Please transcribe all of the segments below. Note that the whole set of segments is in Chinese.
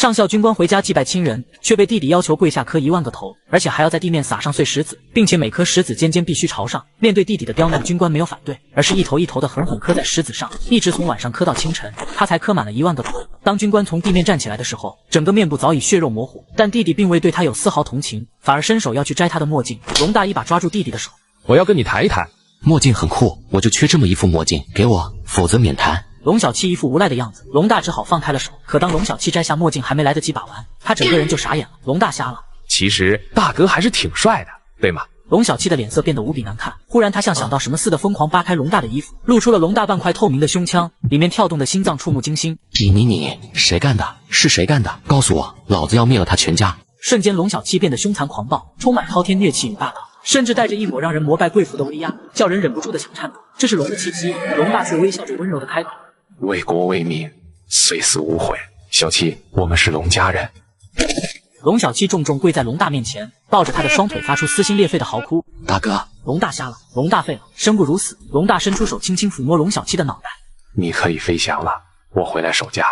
上校军官回家祭拜亲人，却被弟弟要求跪下磕10000个头，而且还要在地面撒上碎石子，并且每颗石子尖尖必须朝上。面对弟弟的刁难，军官没有反对，而是一头一头的狠狠磕在石子上，一直从晚上磕到清晨，他才磕满了10000个头。当军官从地面站起来的时候，整个面部早已血肉模糊，但弟弟并未对他有丝毫同情，反而伸手要去摘他的墨镜。龙大一把抓住弟弟的手，我要跟你谈一谈。墨镜很酷，我就缺这么一副墨镜，给我，否则免谈。龙小七一副无赖的样子，龙大只好放开了手。可当龙小七摘下墨镜，还没来得及把玩，他整个人就傻眼了。龙大瞎了。其实大哥还是挺帅的，对吗？龙小七的脸色变得无比难看，忽然他像想到什么似的，疯狂扒开龙大的衣服，露出了龙大半块透明的胸腔，里面跳动的心脏触目惊心。你，谁干的？是谁干的？告诉我，老子要灭了他全家！瞬间，龙小七变得凶残狂暴，充满滔天虐气与霸道，甚至带着一抹让人膜拜贵妇的威压，叫人忍不住的想颤抖。这是龙的气息。龙大却微笑着温柔的开口：为国为民，虽死无悔。小七，我们是龙家人。龙小七重重跪在龙大面前，抱着他的双腿发出撕心裂肺的嚎哭。大哥，龙大瞎了，龙大废了，生不如死。龙大伸出手轻轻抚摸龙小七的脑袋。你可以飞翔了，我回来守家。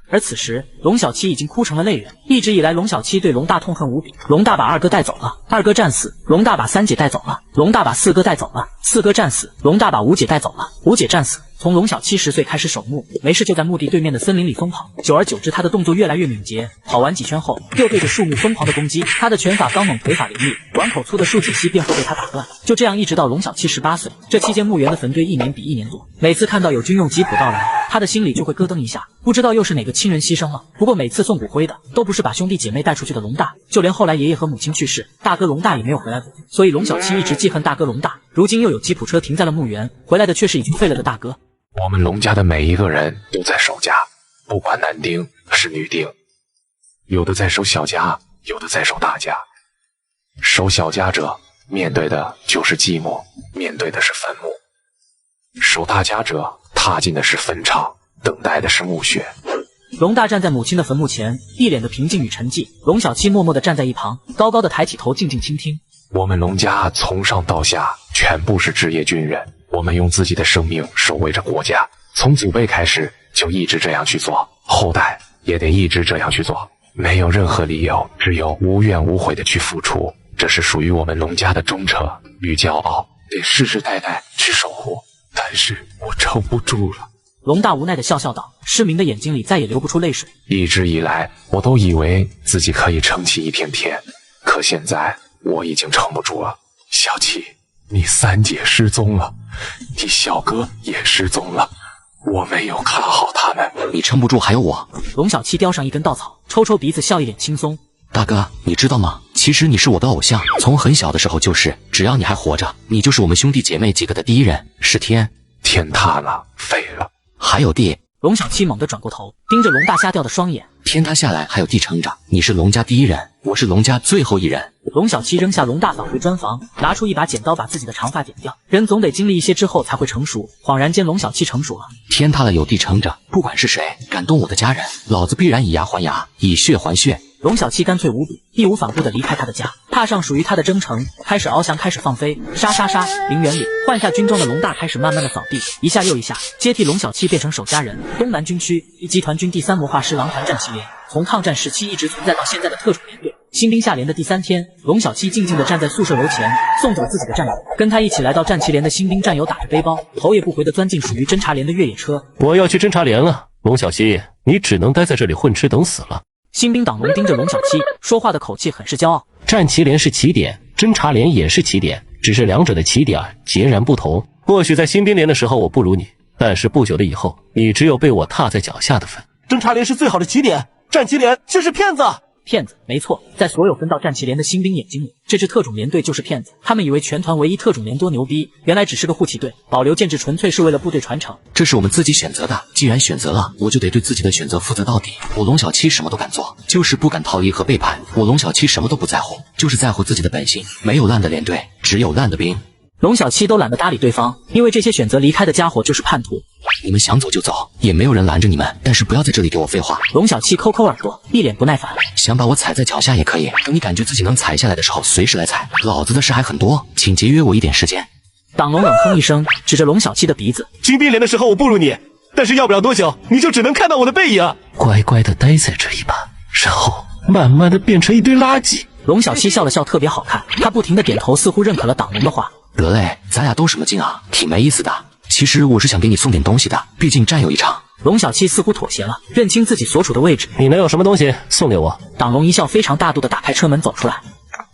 而此时，龙小七已经哭成了泪人。一直以来，龙小七对龙大痛恨无比。龙大把二哥带走了，二哥战死；龙大把三姐带走了，龙大把四哥带走了，四哥战死；龙大把五姐带走了，五姐战死。从龙小七10岁开始守墓，没事就在墓地对面的森林里疯跑，久而久之，他的动作越来越敏捷。跑完几圈后，又对着树木疯狂的攻击。他的拳法刚猛，腿法凌厉，碗口粗的树体隙便会被他打断。就这样一直到龙小七18岁。这期间，墓园的坟堆一年比一年多。每次看到有军用吉普到来，他的心里就会咯噔一下，不知道又是哪个亲人牺牲了。不过每次送骨灰的都不是把兄弟姐妹带出去的龙大，就连后来爷爷和母亲去世，大哥龙大也没有回来过。所以龙小七一直记恨大哥龙大。如今又有吉普车停在了墓园，回来的却是已经废了的大哥。我们龙家的每一个人都在守家，不管男丁是女丁，有的在守小家，有的在守大家。守小家者面对的就是寂寞，面对的是坟墓；守大家者踏进的是坟场，等待的是墓穴。龙大站在母亲的坟墓前，一脸的平静与沉寂。龙小七默默地站在一旁，高高的抬起头，静静倾听。我们龙家从上到下全部是职业军人，我们用自己的生命守卫着国家，从祖辈开始就一直这样去做，后代也得一直这样去做，没有任何理由，只有无怨无悔的去付出，这是属于我们龙家的忠诚与骄傲，得世世代代去守护。但是我撑不住了。龙大无奈的笑笑道，失明的眼睛里再也流不出泪水。一直以来我都以为自己可以撑起一片天，可现在我已经撑不住了。小七，你三姐失踪了，你小哥也失踪了，我没有看好他们。你撑不住还有我。龙小七叼上一根稻草，抽抽鼻子，笑一脸轻松。大哥，你知道吗？其实你是我的偶像，从很小的时候就是，只要你还活着，你就是我们兄弟姐妹几个的第一人。是天塌了，废了，还有地。龙小七猛地转过头，盯着龙大瞎掉的双眼。天塌下来还有地撑着，你是龙家第一人，我是龙家最后一人。龙小七扔下龙大，返回砖房，拿出一把剪刀，把自己的长发剪掉。人总得经历一些之后才会成熟。恍然间，龙小七成熟了。天塌了有地撑着，不管是谁敢动我的家人，老子必然以牙还牙，以血还血。龙小七干脆无比，义无反顾地离开他的家，踏上属于他的征程，开始翱翔，开始放飞，杀杀杀！陵园里换下军装的龙大开始慢慢的扫地，一下又一下，接替龙小七变成守家人。东南军区集团军第3魔化师狼团战旗连，从抗战时期一直存在到现在的特种连队。新兵下连的第3天，龙小七静静地站在宿舍楼前，送走自己的战友，跟他一起来到战旗连的新兵战友打着背包，头也不回地钻进属于侦察连的越野车。我要去侦察连了，龙小七，你只能待在这里混吃等死了。新兵党龙盯着龙小七，说话的口气很是骄傲。战旗连是起点，侦察连也是起点，只是两者的起点截然不同。或许在新兵连的时候我不如你，但是不久的以后，你只有被我踏在脚下的份。侦察连是最好的起点，战旗连却是骗子。骗子，没错，在所有分到战旗连的新兵眼睛里，这支特种连队就是骗子。他们以为全团唯一特种连多牛逼，原来只是个护旗队，保留建制纯粹是为了部队传承。这是我们自己选择的，既然选择了，我就得对自己的选择负责到底。我龙小七什么都敢做，就是不敢逃离和背叛。我龙小七什么都不在乎，就是在乎自己的本性。没有烂的连队，只有烂的兵。龙小七都懒得搭理对方，因为这些选择离开的家伙就是叛徒。你们想走就走，也没有人拦着你们，但是不要在这里给我废话。龙小七抠抠耳朵，一脸不耐烦。想把我踩在脚下也可以，等你感觉自己能踩下来的时候，随时来踩。老子的事还很多，请节约我一点时间。党龙冷哼一声，指着龙小七的鼻子。新兵连的时候我不如你，但是要不了多久，你就只能看到我的背影。乖乖的待在这一把，然后慢慢的变成一堆垃圾。龙小七笑了笑，特别好看，他不停的点头，似乎认可了党龙的话。得嘞，咱俩斗什么劲啊，挺没意思的。其实我是想给你送点东西的，毕竟战友一场。龙小七似乎妥协了，认清自己所处的位置。你能有什么东西送给我？党龙一笑，非常大度的打开车门走出来，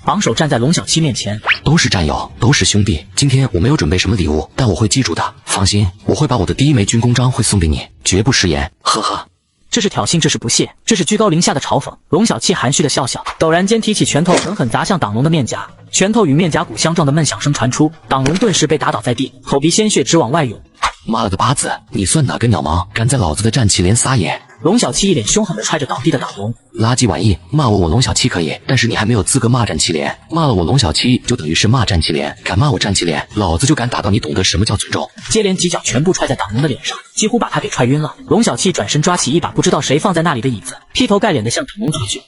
榜首站在龙小七面前。都是战友，都是兄弟。今天我没有准备什么礼物，但我会记住的。放心，我会把我的第一枚军功章会送给你，绝不食言。呵呵。这是挑衅，这是不屑，这是居高临下的嘲讽。龙小七含蓄的笑笑，陡然间提起拳头，狠狠砸向党龙的面颊。拳头与面颊骨相撞的闷响声传出，党龙顿时被打倒在地，口鼻鲜血直往外涌。妈了个巴子，你算哪根鸟毛，敢在老子的战旗连撒野！龙小七一脸凶狠地踹着倒地的党龙。垃圾玩意，骂我龙小七可以，但是你还没有资格骂战旗连。骂了我龙小七就等于是骂战旗连，敢骂我战旗连，老子就敢打到你懂得什么叫尊重。接连几脚全部踹在党龙的脸上，几乎把他给踹晕了。龙小七转身抓起一把不知道谁放在那里的椅子，劈头盖脸地向党龙走去。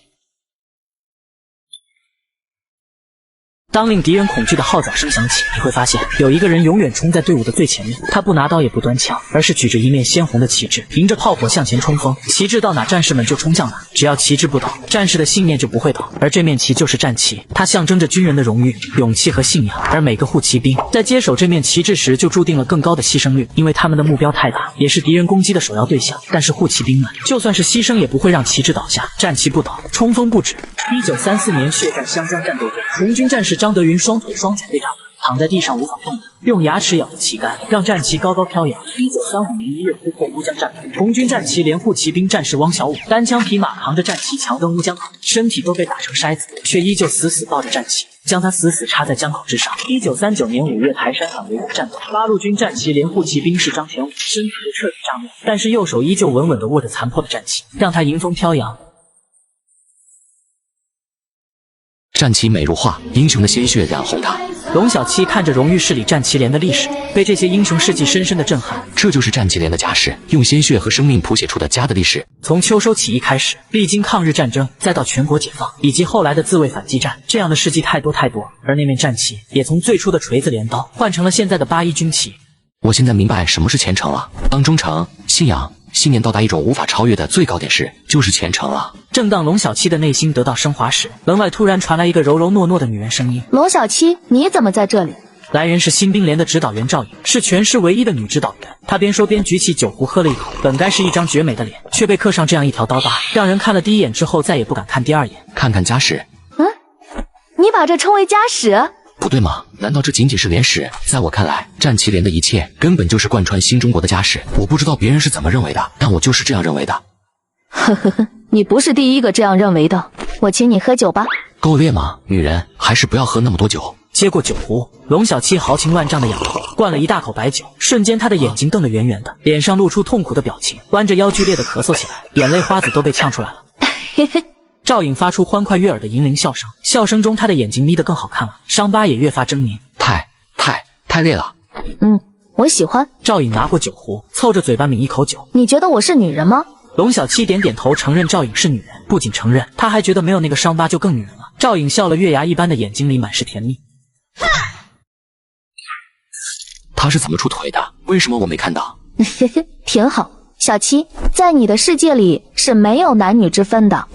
当令敌人恐惧的号角声响起，你会发现有一个人永远冲在队伍的最前面。他不拿刀也不端枪，而是举着一面鲜红的旗帜，迎着炮火向前冲锋。旗帜到哪，战士们就冲向哪。只要旗帜不倒，战士的信念就不会倒。而这面旗就是战旗，它象征着军人的荣誉、勇气和信仰。而每个护旗兵在接手这面旗帜时，就注定了更高的牺牲率，因为他们的目标太大，也是敌人攻击的首要对象。但是护旗兵们就算是牺牲，也不会让旗帜倒下。战旗不倒，冲锋不止。1934年血战湘江战斗中，红军战士张德云双腿双脚被炸断，躺在地上无法动弹，用牙齿咬着旗杆，让战旗高高飘扬。1935年1月突破乌江战役，红军战旗连护骑兵战士汪小武单枪匹马扛着战旗强登乌江口，身体都被打成筛子，却依旧死死抱着战旗，将他死死插在江口之上。1939年5月台山反围攻战斗，八路军战旗连护骑兵士张全武身体被彻底炸灭，但是右手依旧稳稳地握着残破的战旗，让他迎风飘扬。战旗美如画，英雄的鲜血染红它。龙小七看着荣誉室里战旗连的历史，被这些英雄事迹深深的震撼。这就是战旗连的家史，用鲜血和生命谱写出的家的历史。从秋收起义开始，历经抗日战争，再到全国解放，以及后来的自卫反击战，这样的事迹太多太多。而那面战旗也从最初的锤子镰刀换成了现在的81军旗。我现在明白什么是虔诚了。当忠诚、信仰、信念到达一种无法超越的最高点时，就是虔诚了。正当龙小七的内心得到升华时，门外突然传来一个柔柔糯糯的女人声音：“龙小七，你怎么在这里？”来人是新兵连的指导员赵颖，是全市唯一的女指导员。她边说边举起酒壶喝了一口，本该是一张绝美的脸，却被刻上这样一条刀疤，让人看了第一眼之后再也不敢看第二眼。看看家史，你把这称为家史？不对吗？难道这仅仅是连史？在我看来，战旗连的一切根本就是贯穿新中国的家史。我不知道别人是怎么认为的，但我就是这样认为的。呵呵呵，你不是第一个这样认为的。我请你喝酒吧。够烈吗？女人还是不要喝那么多酒。接过酒壶，龙小七豪情万丈的仰头灌了一大口白酒，瞬间他的眼睛瞪得圆圆的，脸上露出痛苦的表情，弯着腰剧烈的咳嗽起来，眼泪花子都被呛出来了。嘿嘿。赵颖发出欢快悦耳的银铃笑声，笑声中她的眼睛眯得更好看了，伤疤也越发狰狞。太烈了。我喜欢。赵颖拿过酒壶，凑着嘴巴抿一口酒。你觉得我是女人吗？龙小七点点头，承认赵颖是女人。不仅承认，他还觉得没有那个伤疤就更女人了。赵颖笑了，月牙一般的眼睛里满是甜蜜。他是怎么出腿的？为什么我没看到？嘿嘿，挺好。小七，在你的世界里是没有男女之分的。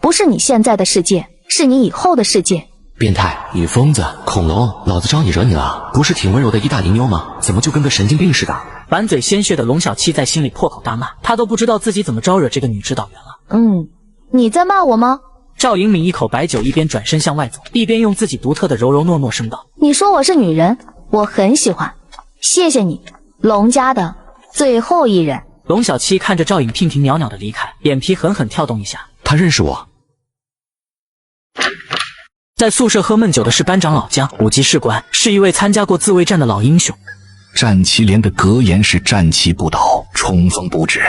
不是你现在的世界，是你以后的世界。变态，女疯子，恐龙，老子招你惹你了？不是挺温柔的一大龄妞吗？怎么就跟个神经病似的？满嘴鲜血的龙小七在心里破口大骂，他都不知道自己怎么招惹这个女指导员了。你在骂我吗？赵颖抿一口白酒，一边转身向外走，一边用自己独特的柔柔糯糯声道：“你说我是女人，我很喜欢。谢谢你，龙家的最后一人。”龙小七看着赵颖袅袅袅袅的离开，眼皮狠狠跳动一下。他认识我。在宿舍喝闷酒的是班长老姜，5级士官，是一位参加过自卫战的老英雄。战旗连的格言是战旗不倒，冲锋不止。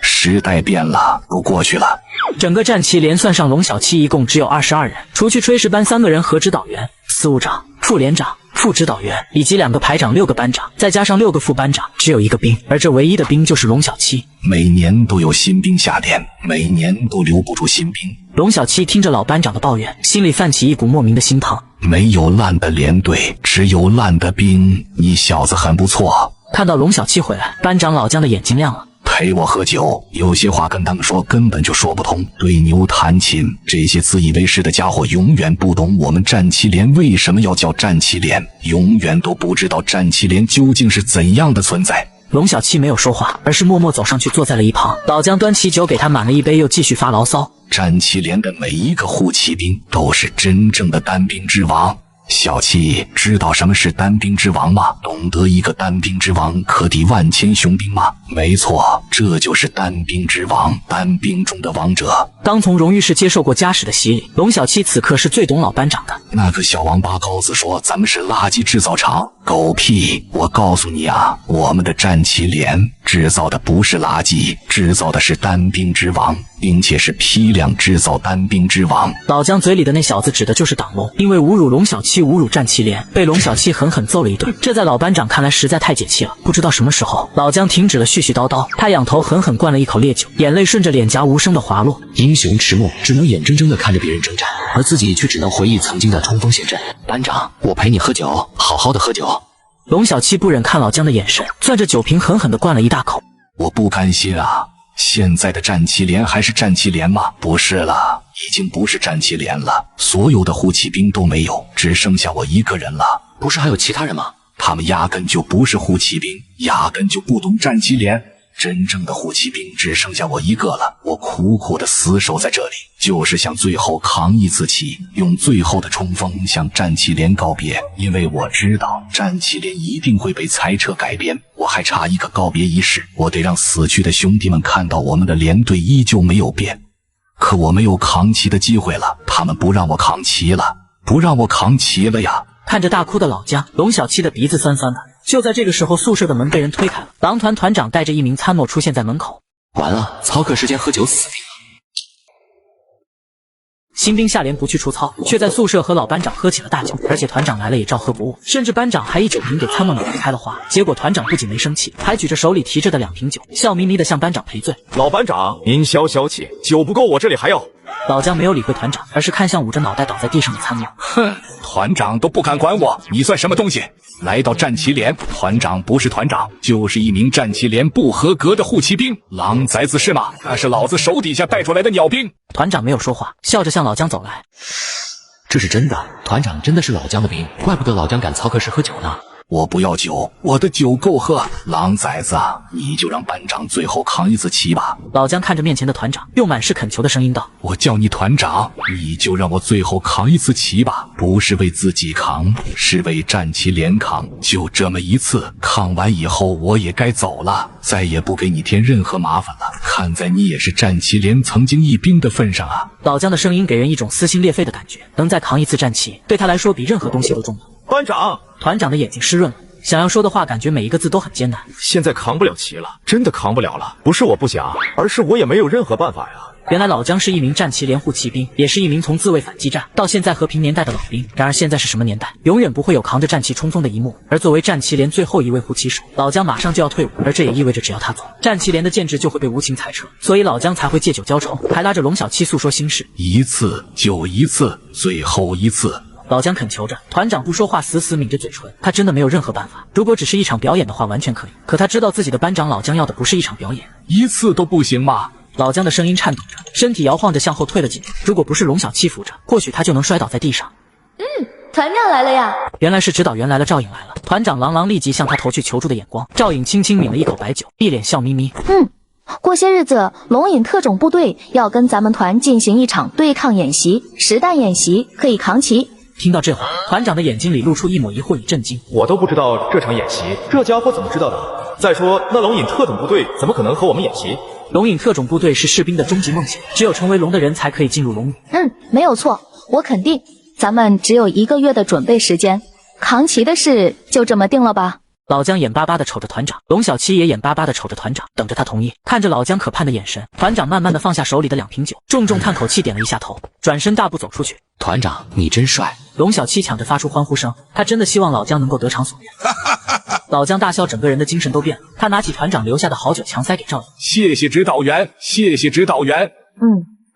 时代变了，都过去了。整个战旗连算上龙小七，一共只有22人，除去炊事班3个人和指导员、司务长、副连长、副指导员以及2个排长、6个班长，再加上6个副班长，只有1个兵，而这唯一的兵就是龙小七。每年都有新兵下连，每年都留不住新兵。龙小七听着老班长的抱怨，心里泛起一股莫名的心疼。没有烂的连队，只有烂的兵。你小子很不错。看到龙小七回来，班长老姜的眼睛亮了。陪我喝酒，有些话跟他们说根本就说不通。对牛弹琴，这些自以为是的家伙永远不懂我们战旗连为什么要叫战旗连，永远都不知道战旗连究竟是怎样的存在。龙小七没有说话，而是默默走上去坐在了一旁。老姜端起酒给他满了一杯，又继续发牢骚。战旗连的每一个护骑兵都是真正的单兵之王。小七知道什么是单兵之王吗？懂得一个单兵之王可抵万千雄兵吗？没错，这就是单兵之王，单兵中的王者。刚从荣誉室接受过家史的洗礼，龙小七此刻是最懂老班长的。那个小王八羔子说咱们是垃圾制造厂，狗屁！我告诉你啊，我们的战旗连制造的不是垃圾，制造的是单兵之王，并且是批量制造单兵之王。老姜嘴里的那小子指的就是党龙，因为侮辱龙小七，侮辱战旗连，被龙小七狠狠揍了一顿。这在老班长看来实在太解气了。不知道什么时候，老姜停止了絮絮叨叨，他仰头狠狠灌了一口烈酒，眼泪顺着脸颊无声的滑落。英雄迟暮，只能眼睁睁地看着别人征战，而自己却只能回忆曾经的冲锋陷阵。班长，我陪你喝酒，好好的喝酒。龙小七不忍看老姜的眼神，攥着酒瓶狠狠地灌了一大口。我不甘心啊！现在的战旗连还是战旗连吗？不是了，已经不是战旗连了，所有的护骑兵都没有，只剩下我一个人了。不是还有其他人吗？他们压根就不是护骑兵，压根就不懂战旗连。真正的护骑兵只剩下我一个了，我苦苦的死守在这里，就是想最后扛一次旗，用最后的冲锋向战旗连告别。因为我知道战旗连一定会被裁撤改编，我还差一个告别仪式，我得让死去的兄弟们看到我们的连队依旧没有变。可我没有扛旗的机会了，他们不让我扛旗了，不让我扛旗了呀！看着大哭的老姜，龙小七的鼻子酸酸的。就在这个时候，宿舍的门被人推开了，狼团团长带着一名参谋出现在门口。完了，操课时间喝酒死定了。新兵下连不去出操，却在宿舍和老班长喝起了大酒，而且团长来了也照喝不误，甚至班长还一酒瓶给参谋们开了花。结果团长不仅没生气，还举着手里提着的2瓶酒，笑眯眯的向班长赔罪。老班长，您消消气，酒不够我这里还要。老姜没有理会团长，而是看向捂着脑袋倒在地上的参谋。哼，团长都不敢管我，你算什么东西？来到战旗连，团长不是团长，就是一名战旗连不合格的护骑兵，狼崽子是吗？那是老子手底下带出来的鸟兵。团长没有说话，笑着向老姜走来。这是真的，团长真的是老姜的兵，怪不得老姜敢操课时喝酒呢。我不要酒，我的酒够喝。狼崽子，你就让班长最后扛一次旗吧。老姜看着面前的团长，用满是恳求的声音道：我叫你团长，你就让我最后扛一次旗吧，不是为自己扛，是为战旗连扛。就这么一次，扛完以后我也该走了，再也不给你添任何麻烦了。看在你也是战旗连曾经一兵的份上啊。老姜的声音给人一种撕心裂肺的感觉，能再扛一次战旗，对他来说比任何东西都重要。班长，团长的眼睛湿润了，想要说的话感觉每一个字都很艰难。现在扛不了旗了，真的扛不了了，不是我不想，而是我也没有任何办法呀。原来老姜是一名战旗连护骑兵，也是一名从自卫反击战到现在和平年代的老兵。然而现在是什么年代？永远不会有扛着战旗冲锋的一幕。而作为战旗连最后一位护旗手，老姜马上就要退伍，而这也意味着只要他走，战旗连的建制就会被无情裁撤。所以老姜才会借酒浇愁，还拉着龙小七诉说心事。一次就一次，最后一次。老姜恳求着，团长不说话，死死抿着嘴唇。他真的没有任何办法，如果只是一场表演的话，完全可以。可他知道自己的班长老姜要的不是一场表演，一次都不行吗？老姜的声音颤抖着，身体摇晃着向后退了几步。如果不是龙小七扶着，或许他就能摔倒在地上。团长来了呀！原来是指导员来了，赵颖来了。团长朗朗立即向他投去求助的眼光。赵颖轻轻抿了一口白酒，一脸笑眯眯。过些日子，龙隐特种部队要跟咱们团进行一场对抗演习，实弹演习，可以扛旗。听到这话，团长的眼睛里露出一抹疑惑与震惊。我都不知道这场演习，这家伙怎么知道的？再说，那龙隐特种部队怎么可能和我们演习？龙隐特种部队是士兵的终极梦想，只有成为龙的人才可以进入龙隐。没有错，我肯定。咱们只有1个月的准备时间，扛旗的事就这么定了吧。老姜眼巴巴地瞅着团长，龙小七也眼巴巴地瞅着团长，等着他同意。看着老姜可盼的眼神，团长慢慢地放下手里的2瓶酒，重重叹口气，点了一下头，转身大步走出去。团长，你真帅！龙小七抢着发出欢呼声，他真的希望老姜能够得偿所愿。老姜大笑，整个人的精神都变了。他拿起团长留下的好酒，强塞给赵颖。谢谢指导员，谢谢指导员。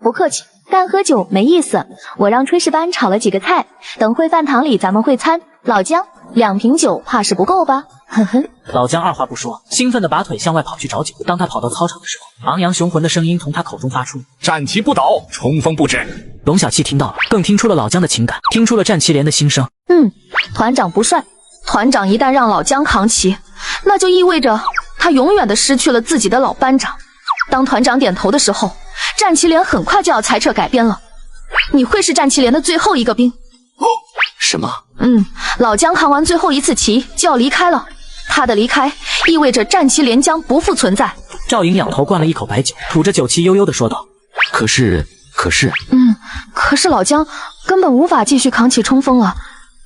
不客气。干喝酒没意思，我让炊事班炒了几个菜，等会饭堂里咱们会餐。老姜，2瓶酒怕是不够吧？呵呵。老姜二话不说，兴奋地把腿向外跑去找酒。当他跑到操场的时候，昂扬雄浑的声音从他口中发出：战旗不倒，冲锋不止。龙小七听到了，更听出了老姜的情感，听出了战旗连的心声。团长不帅，团长一旦让老姜扛旗，那就意味着他永远的失去了自己的老班长。当团长点头的时候，战旗连很快就要裁撤改编了，你会是战旗连的最后一个兵。什么？老姜扛完最后一次旗就要离开了，他的离开意味着战旗连将不复存在。赵颖仰头灌了一口白酒，吐着酒气悠悠地说道：可是，可是老姜根本无法继续扛起冲锋了，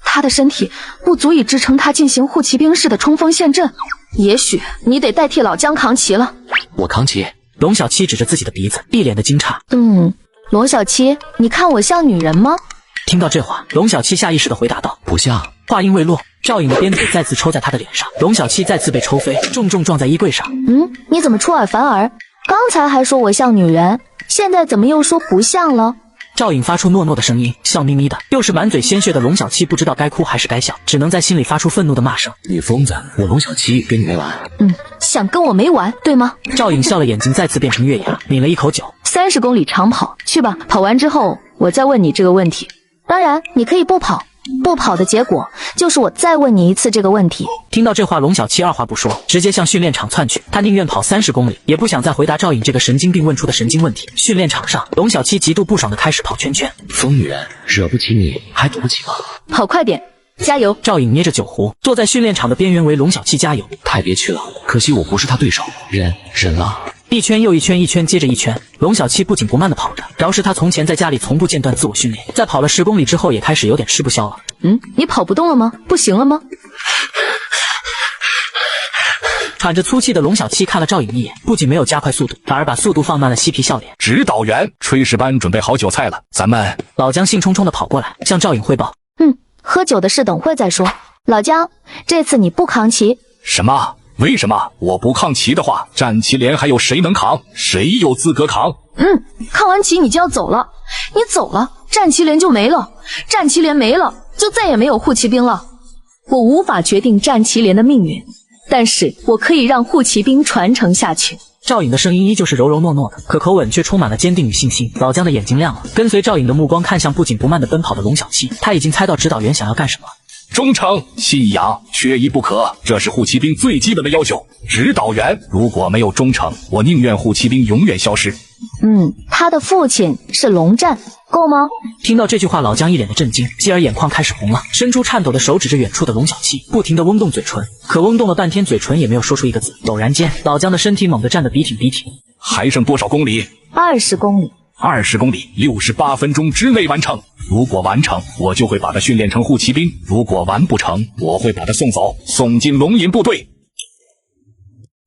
他的身体不足以支撑他进行护骑兵式的冲锋陷阵，也许你得代替老姜扛旗了。我扛旗。龙小七指着自己的鼻子，一脸的惊诧。罗小七，你看我像女人吗？听到这话，龙小七下意识地回答道：不像。话音未落，赵颖的鞭腿再次抽在他的脸上，龙小七再次被抽飞，重重撞在衣柜上。你怎么出尔反尔？刚才还说我像女人，现在怎么又说不像了？赵颖发出糯糯的声音，笑眯眯的。又是满嘴鲜血的龙小七不知道该哭还是该笑，只能在心里发出愤怒的骂声：你疯子！我龙小七跟你没完。想跟我没完，对吗？赵颖笑了，眼睛再次变成月牙，抿了一口酒。30公里长跑，去吧，跑完之后我再问你这个问题。当然，你可以不跑，不跑的结果就是我再问你一次这个问题。听到这话，龙小七二话不说，直接向训练场窜去。他宁愿跑30公里，也不想再回答赵颖这个神经病问出的神经问题。训练场上，龙小七极度不爽的开始跑圈圈。疯女人，惹不起你还赌不起吗？跑快点，加油！赵颖捏着酒壶，坐在训练场的边缘为龙小七加油。太憋屈了，可惜我不是他对手，忍了。一圈又一圈，一圈接着一圈，龙小七不紧不慢地跑着。饶是他从前在家里从不间断自我训练，在跑了10公里之后，也开始有点吃不消了。你跑不动了吗？不行了吗？喘着粗气的龙小七看了赵颖一眼，不仅没有加快速度，反而把速度放慢了，嬉皮笑脸。指导员，炊事班准备好酒菜了，咱们……老姜兴冲冲地跑过来，向赵颖汇报：喝酒的事等会再说。老姜，这次你不扛旗。什么？为什么我不抗旗的话，战旗连还有谁能扛？谁有资格扛？抗完旗你就要走了，你走了，战旗连就没了，战旗连没了，就再也没有护骑兵了。我无法决定战旗连的命运，但是我可以让护骑兵传承下去。赵颖的声音依旧是柔柔糯糯的，可口吻却充满了坚定与信心。老姜的眼睛亮了，跟随赵颖的目光看向不紧不慢地奔跑的龙小七，他已经猜到指导员想要干什么。忠诚、信仰，缺一不可，这是护骑兵最基本的要求。指导员，如果没有忠诚，我宁愿护骑兵永远消失。他的父亲是龙战，够吗？听到这句话，老姜一脸的震惊，继而眼眶开始红了，伸出颤抖的手指着远处的龙小七，不停地嗡动嘴唇。可嗡动了半天，嘴唇也没有说出一个字。陡然间，老姜的身体猛地站得笔挺笔挺。还剩多少公里？20公里。20公里，68分钟之内完成。如果完成，我就会把他训练成护骑兵；如果完不成，我会把他送走，送进龙隐部队。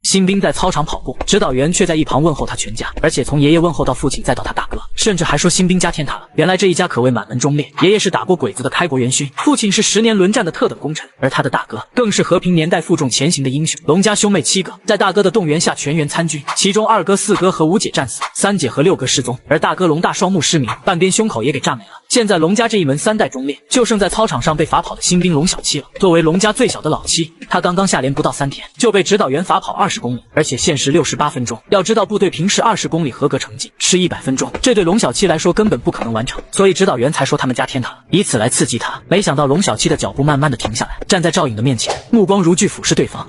新兵在操场跑步，指导员却在一旁问候他全家，而且从爷爷问候到父亲，再到他大哥，甚至还说新兵家天塌了。原来这一家可谓满门忠烈，爷爷是打过鬼子的开国元勋，父亲是10年轮战的特等功臣，而他的大哥更是和平年代负重前行的英雄。龙家兄妹7个，在大哥的动员下全员参军，其中2哥、4哥和5姐战死，3姐和6哥失踪，而大哥龙大双目失明，半边胸口也给炸没了。现在龙家这一门3代忠烈，就剩在操场上被罚跑的新兵龙小七了。作为龙家最小的老七，他刚刚下连不到3天，就被指导员罚跑20公里，而且限时68分钟。要知道部队平时20公里合格成绩是100分钟，这对龙小七来说根本不可能完成，所以指导员才说他们家天塌了，以此来刺激他。没想到龙小七的脚步慢慢的停下来，站在赵颖的面前，目光如炬俯视对方。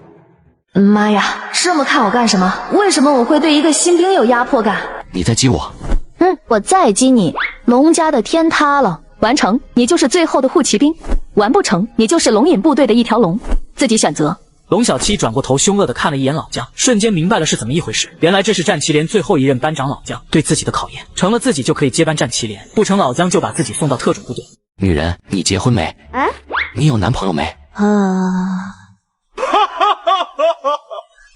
妈呀，这么看我干什么？为什么我会对一个新兵有压迫感？你在激我？我再激你。龙家的天塌了，完成你就是最后的护骑兵，完不成你就是龙隐部队的一条龙，自己选择。龙小七转过头，凶恶地看了一眼老姜，瞬间明白了是怎么一回事。原来这是战旗连最后一任班长老姜对自己的考验，成了自己就可以接班战旗连，不成老姜就把自己送到特种部队。女人，你结婚没？你有男朋友没？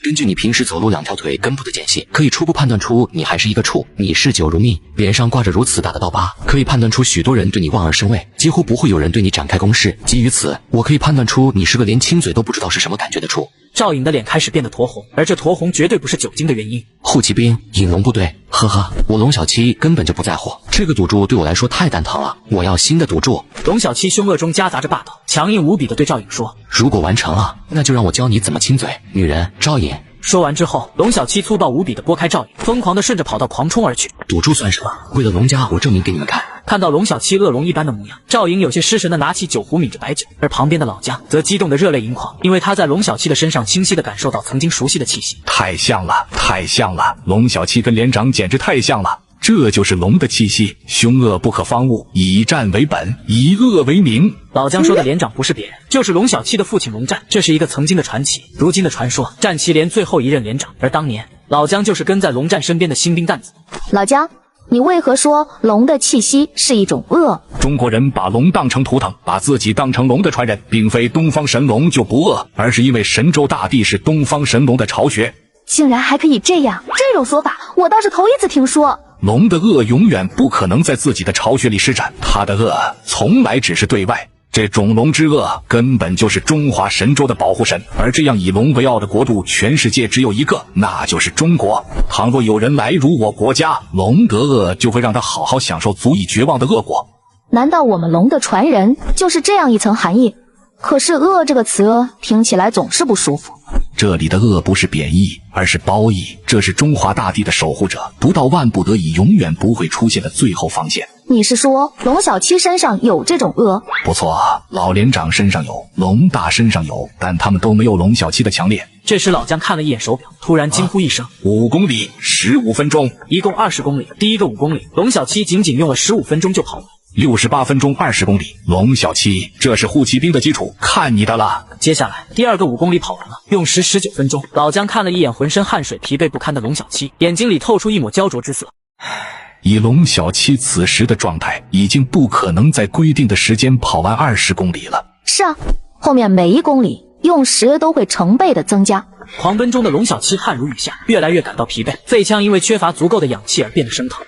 根据你平时走路2条腿根部的间隙，可以初步判断出你还是一个处。你嗜酒如命，脸上挂着如此大的刀疤，可以判断出许多人对你望而生畏，几乎不会有人对你展开攻势。基于此，我可以判断出你是个连亲嘴都不知道是什么感觉的处。赵颖的脸开始变得酡红，而这酡红绝对不是酒精的原因。护骑兵引龙部队，呵呵，我龙小七根本就不在乎，这个赌注对我来说太蛋疼了，我要新的赌注。龙小七凶恶中夹杂着霸道，强硬无比地对赵颖说：“如果完成了，那就让我教你怎么亲嘴。女人，赵颖。”说完之后，龙小七粗暴无比地拨开赵颖，疯狂地顺着跑道狂冲而去。赌注算什么？为了龙家，我证明给你们看。看到龙小七恶龙一般的模样，赵颖有些失神地拿起酒壶抿着白酒，而旁边的老姜则激动得热泪盈眶，因为他在龙小七的身上清晰地感受到曾经熟悉的气息。太像了，太像了！龙小七跟连长简直太像了。这就是龙的气息，凶恶不可方物，以战为本，以恶为名。老姜说的连长不是别人，就是龙小七的父亲龙战。这是一个曾经的传奇，如今的传说。战旗连最后一任连长，而当年老姜就是跟在龙战身边的新兵蛋子。老姜，你为何说龙的气息是一种恶？中国人把龙当成图腾，把自己当成龙的传人，并非东方神龙就不恶，而是因为神州大地是东方神龙的巢穴。竟然还可以这样，这种说法我倒是头一次听说。龙的恶永远不可能在自己的巢穴里施展，他的恶从来只是对外。这种龙之恶根本就是中华神州的保护神，而这样以龙为傲的国度，全世界只有一个，那就是中国。倘若有人来辱我国家，龙得恶就会让他好好享受足以绝望的恶果。难道我们龙的传人就是这样一层含义？可是恶这个词听起来总是不舒服。这里的恶不是贬义，而是褒义。这是中华大地的守护者，不到万不得已永远不会出现的最后防线。你是说龙小七身上有这种恶？不错，老连长身上有，龙大身上有，但他们都没有龙小七的强烈。这时老姜看了一眼手表，突然惊呼一声：5公里15分钟，一共20公里。第一个5公里，龙小七仅仅用了15分钟就跑完。68分钟20公里，龙小七，这是护骑兵的基础，看你的了。接下来第二个5公里跑完了，用时19分钟。老姜看了一眼浑身汗水疲惫不堪的龙小七，眼睛里透出一抹焦灼之色。以龙小七此时的状态，已经不可能在规定的时间跑完20公里了。是啊，后面每1公里用时都会成倍的增加。狂奔中的龙小七汗如雨下，越来越感到疲惫，肺腔因为缺乏足够的氧气而变得生疼。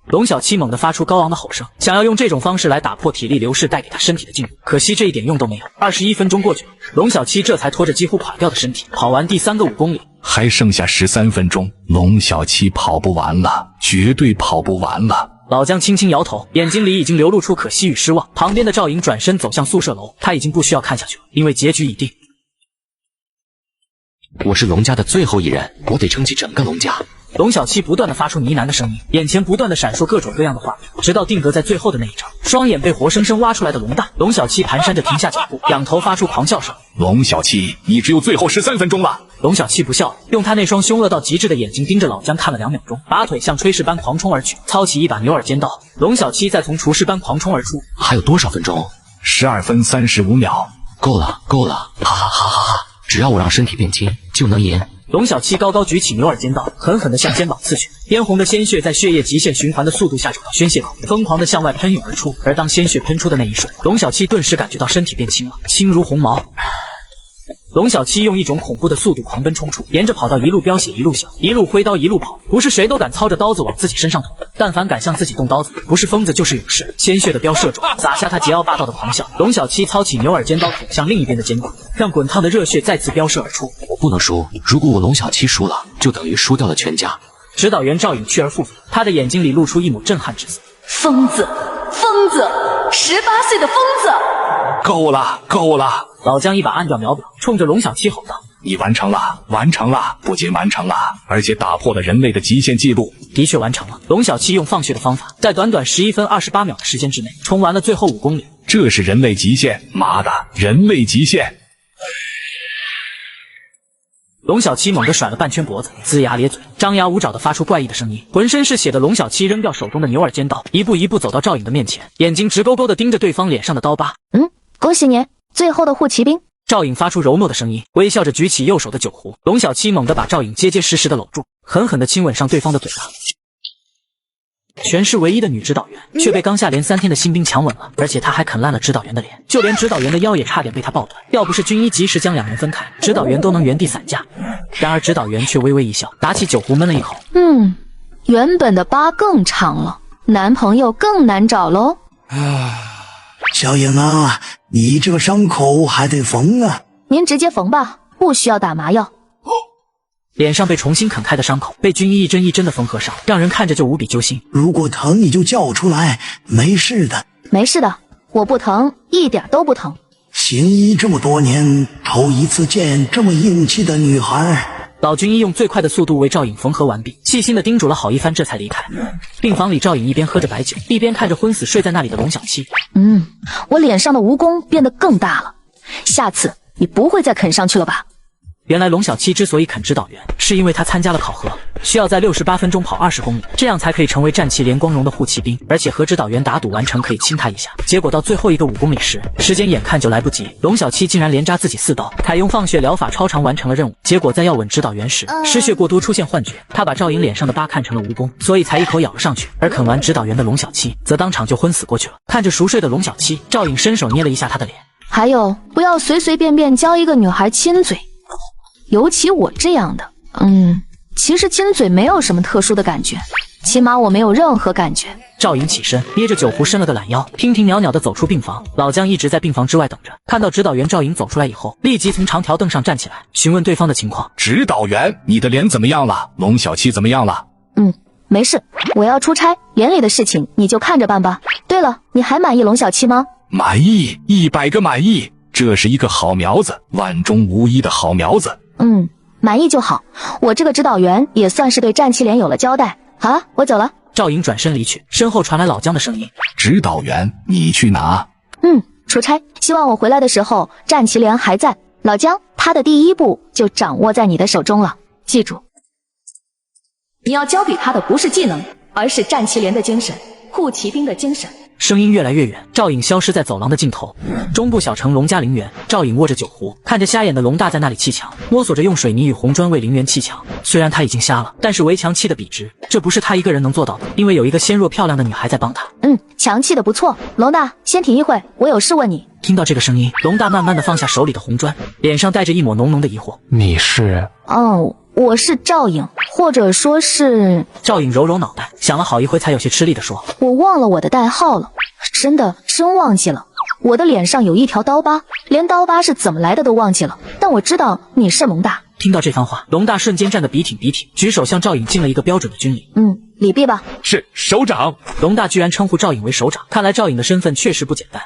龙小七猛地发出高昂的吼声，想要用这种方式来打破体力流逝带给他身体的禁锢，可惜这一点用都没有。21分钟过去了，龙小七这才拖着几乎垮掉的身体跑完第3个5公里，还剩下13分钟，龙小七跑不完了，绝对跑不完了。老姜轻轻摇头，眼睛里已经流露出可惜与失望。旁边的赵颖转身走向宿舍楼，他已经不需要看下去了，因为结局已定。我是龙家的最后一人，我得撑起整个龙家。龙小七不断地发出呢喃的声音，眼前不断地闪烁各种各样的画面，直到定格在最后的那一张，双眼被活生生挖出来的龙蛋。龙小七蹒跚着停下脚步，仰头发出狂笑声。龙小七，你只有最后13分钟了。龙小七不笑了，用他那双凶恶到极致的眼睛盯着老姜看了2秒钟，拔腿像炊事般狂冲而去，操起一把牛耳尖刀。龙小七再从厨师般狂冲而出。还有多少分钟？12分35秒。够了，够了，哈哈哈哈哈！只要我让身体变轻，就能赢。龙小七高高举起牛耳尖刀，狠狠地向肩膀刺去，嫣红的鲜血在血液极限循环的速度下找到宣泄口，疯狂地向外喷涌而出。而当鲜血喷出的那一瞬，龙小七顿时感觉到身体变轻了，轻如鸿毛。龙小七用一种恐怖的速度狂奔冲出，沿着跑道一路飙血一路笑，一路挥刀一路跑，不是谁都敢操着刀子往自己身上捅，但凡敢向自己动刀子，不是疯子就是勇士。鲜血的飙射中洒下他桀骜霸道的狂笑。龙小七操起牛耳尖刀捅向另一边的肩膀，让滚烫的热血再次飙射而出。我不能输，如果我龙小七输了，就等于输掉了全家。指导员赵颖去而复返，他的眼睛里露出一抹震撼之色。疯子，疯子，18岁的疯子！够了，够了！老姜一把按掉秒表，冲着龙小七吼道：“你完成了，完成了！不仅完成了，而且打破了人类的极限记录。”的确完成了。龙小七用放血的方法，在短短11分28秒的时间之内，冲完了最后5公里。这是人类极限！妈的，人类极限！龙小七猛地甩了半圈脖子，龇牙咧嘴，张牙舞爪地发出怪异的声音。浑身是血的龙小七扔掉手中的牛耳尖刀，一步一步走到赵颖的面前，眼睛直勾勾地盯着对方脸上的刀疤。恭喜你，最后的护骑兵。赵颖发出柔糯的声音，微笑着举起右手的酒壶。龙小七猛地把赵颖结结实实地搂住，狠狠地亲吻上对方的嘴巴。全市唯一的女指导员却被刚下连3天的新兵强吻了，而且她还啃烂了指导员的脸，就连指导员的腰也差点被她抱断。要不是军医及时将2人分开，指导员都能原地散架。然而指导员却微微一笑，拿起酒壶闷了一口。原本的疤更长了，男朋友更难找喽。小颖啊，你这个伤口还得缝啊。您直接缝吧，不需要打麻药。脸上被重新啃开的伤口被军医一针一针的缝合上，让人看着就无比揪心。如果疼你就叫出来，没事的。没事的，我不疼，一点都不疼。行医这么多年，头一次见这么硬气的女孩。老军医用最快的速度为赵颖缝合完毕，细心的叮嘱了好一番，这才离开。病房里，赵颖一边喝着白酒，一边看着昏死睡在那里的龙小七。我脸上的蜈蚣变得更大了，下次你不会再啃上去了吧？原来龙小七之所以啃指导员，是因为他参加了考核，需要在68分钟跑20公里，这样才可以成为战旗连光荣的护骑兵，而且和指导员打赌完成可以亲他一下。结果到最后一个5公里时，时间眼看就来不及，龙小七竟然连扎自己4刀，采用放血疗法超常完成了任务。结果在要吻指导员时，失血过多出现幻觉，他把赵颖脸上的疤看成了蜈蚣，所以才一口咬了上去。而啃完指导员的龙小七则当场就昏死过去了。看着熟睡的龙小七，赵颖伸手捏了一下他的脸。还有，不要随随便便教一个女孩亲嘴。尤其我这样的，其实亲嘴没有什么特殊的感觉，起码我没有任何感觉。赵颖起身，捏着酒壶伸了个懒腰，听听袅袅地走出病房。老姜一直在病房之外等着，看到指导员赵颖走出来以后，立即从长条凳上站起来，询问对方的情况。指导员，你的脸怎么样了？龙小七怎么样了？没事，我要出差，连里的事情你就看着办吧。对了，你还满意龙小七吗？满意，100个满意，这是一个好苗子，万中无一的好苗子。满意就好，我这个指导员也算是对战旗连有了交代。好了，我走了。赵颖转身离去，身后传来老姜的声音：指导员，你去哪？出差，希望我回来的时候战旗连还在。老姜，他的第一步就掌握在你的手中了，记住，你要教给他的不是技能，而是战旗连的精神，护骑兵的精神。声音越来越远，赵颖消失在走廊的尽头。中部小城龙家陵园，赵颖握着酒壶，看着瞎眼的龙大在那里砌墙，摸索着用水泥与红砖为陵园砌墙。虽然他已经瞎了，但是围墙砌得笔直，这不是他一个人能做到的，因为有一个纤弱漂亮的女孩在帮他。墙砌得不错。龙大，先停一会，我有事问你。听到这个声音，龙大慢慢地放下手里的红砖，脸上带着一抹浓浓的疑惑。你是？我是赵颖，或者说是……赵颖揉揉脑袋，想了好一会才有些吃力地说：我忘了我的代号了，真忘记了。我的脸上有一条刀疤，连刀疤是怎么来的都忘记了，但我知道你是龙大。听到这番话，龙大瞬间站得笔挺，举手向赵颖敬了一个标准的军礼。礼毕吧。是首长。龙大居然称呼赵颖为首长，看来赵颖的身份确实不简单。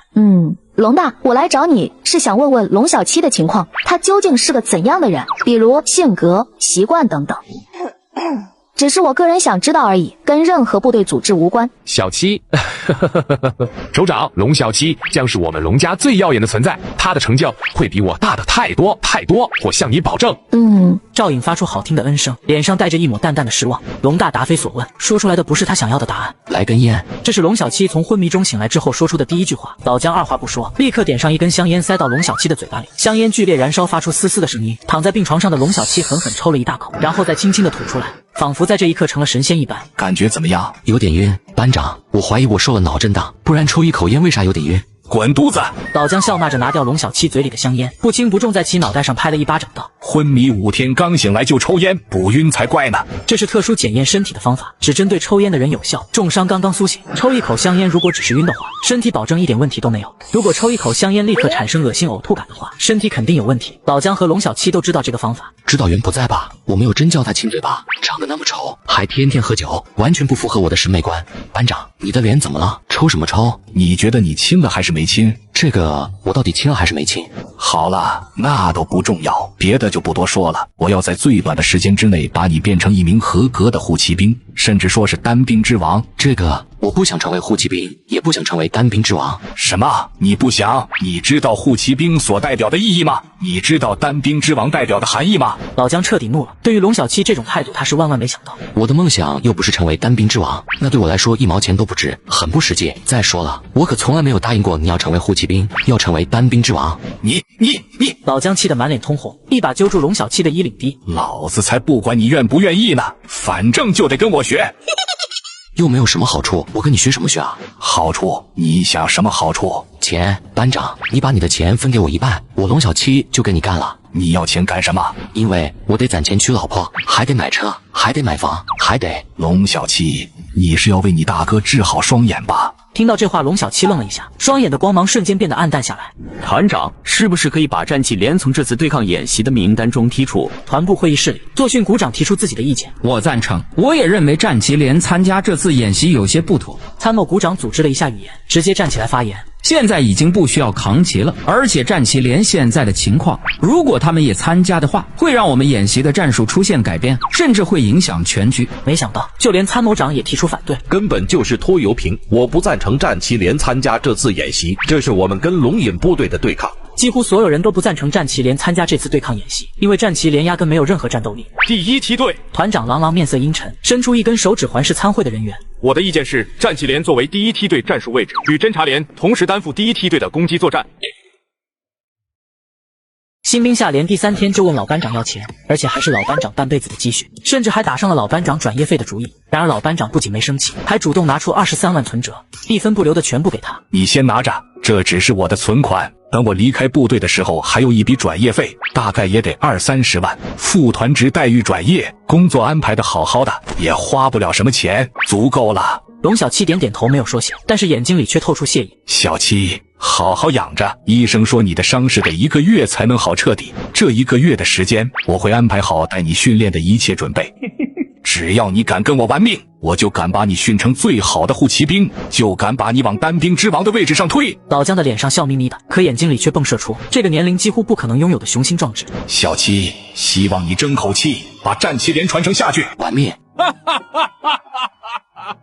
龙大，我来找你是想问问龙小七的情况，他究竟是个怎样的人，比如性格、习惯等等。只是我个人想知道而已，跟任何部队组织无关。小七，首长，龙小七将是我们龙家最耀眼的存在，他的成就会比我大的太多，我向你保证。赵颖发出好听的嗯声，脸上带着一抹淡淡的失望。龙大答非所问，说出来的不是他想要的答案。来根烟。这是龙小七从昏迷中醒来之后说出的第一句话。老姜二话不说，立刻点上一根香烟塞到龙小七的嘴巴里，香烟剧烈燃烧，发出嘶嘶的声音。躺在病床上的龙小七狠狠抽了一大口，然后再轻轻地吐出来，仿佛在这一刻成了神仙一般。感觉怎么样？有点晕。班长，我怀疑我受了脑震荡，不然抽一口烟为啥有点晕？滚犊子！老姜笑骂着拿掉龙小七嘴里的香烟，不轻不重在其脑袋上拍了一巴掌道：昏迷5天，刚醒来就抽烟，不晕才怪呢。这是特殊检验身体的方法，只针对抽烟的人有效。重伤刚刚苏醒，抽一口香烟，如果只是晕的话，身体保证一点问题都没有；如果抽一口香烟立刻产生恶心呕吐感的话，身体肯定有问题。老姜和龙小七都知道这个方法。指导员不在吧？我没有真叫他亲嘴吧？长得那么丑，还天天喝酒，完全不符合我的审美观。班长，你的脸怎么了？抽什么抽？你觉得你亲了还是没亲？这个我到底亲了还是没亲？好了，那都不重要，别的就不多说了。我要在最短的时间之内把你变成一名合格的护骑兵，甚至说是单兵之王。这个我不想成为护骑兵，也不想成为单兵之王。什么？你不想？你知道护骑兵所代表的意义吗？你知道单兵之王代表的含义吗？老姜彻底怒了，对于龙小七这种态度，他是万万没想到。我的梦想又不是成为单兵之王，那对我来说1毛钱都不值，很不实际。再说了，我可从来没有答应过你要成为护骑兵，要成为单兵之王。你！老姜气得满脸通红，一把揪住龙小七的衣领低。老子才不管你愿不愿意呢，反正就得跟我学。又没有什么好处，我跟你学什么学啊？好处？你想什么好处？钱。班长，你把你的钱分给我1半，我龙小七就跟你干了。你要钱干什么？因为我得攒钱娶老婆，还得买车，还得买房，还得……龙小七，你是要为你大哥治好双眼吧？听到这话，龙小七愣了一下，双眼的光芒瞬间变得暗淡下来。团长，是不是可以把战旗连从这次对抗演习的名单中剔除？团部会议室里，作训股长提出自己的意见。我赞成，我也认为战旗连参加这次演习有些不妥。参谋股长组织了一下语言，直接站起来发言。现在已经不需要扛旗了，而且战旗连现在的情况，如果他们也参加的话，会让我们演习的战术出现改变，甚至会影响全局。没想到，就连参谋长也提出反对，根本就是拖油瓶。我不赞成战旗连参加这次演习，这是我们跟龙隐部队的对抗。几乎所有人都不赞成战旗连参加这次对抗演习，因为战旗连压根没有任何战斗力。第一梯队团长郎朗面色阴沉，伸出一根手指环视参会的人员。我的意见是，战旗连作为第一梯队战术位置，与侦察连同时担负第一梯队的攻击作战。新兵下连第3天就问老班长要钱，而且还是老班长半辈子的积蓄，甚至还打上了老班长转业费的主意。然而老班长不仅没生气，还主动拿出23万存折，一分不留的全部给他。你先拿着，这只是我的存款，等我离开部队的时候还有一笔转业费，大概也得20-30万。副团职待遇转业，工作安排的好好的，也花不了什么钱，足够了。龙小七点点头，没有说谢，但是眼睛里却透出谢意。小七，好好养着，医生说你的伤势得1个月才能好彻底，这1个月的时间，我会安排好带你训练的一切准备。只要你敢跟我玩命，我就敢把你训成最好的护骑兵，就敢把你往单兵之王的位置上推。老姜的脸上笑眯眯的，可眼睛里却迸射出这个年龄几乎不可能拥有的雄心壮志。小七，希望你争口气，把战旗连传承下去。玩命！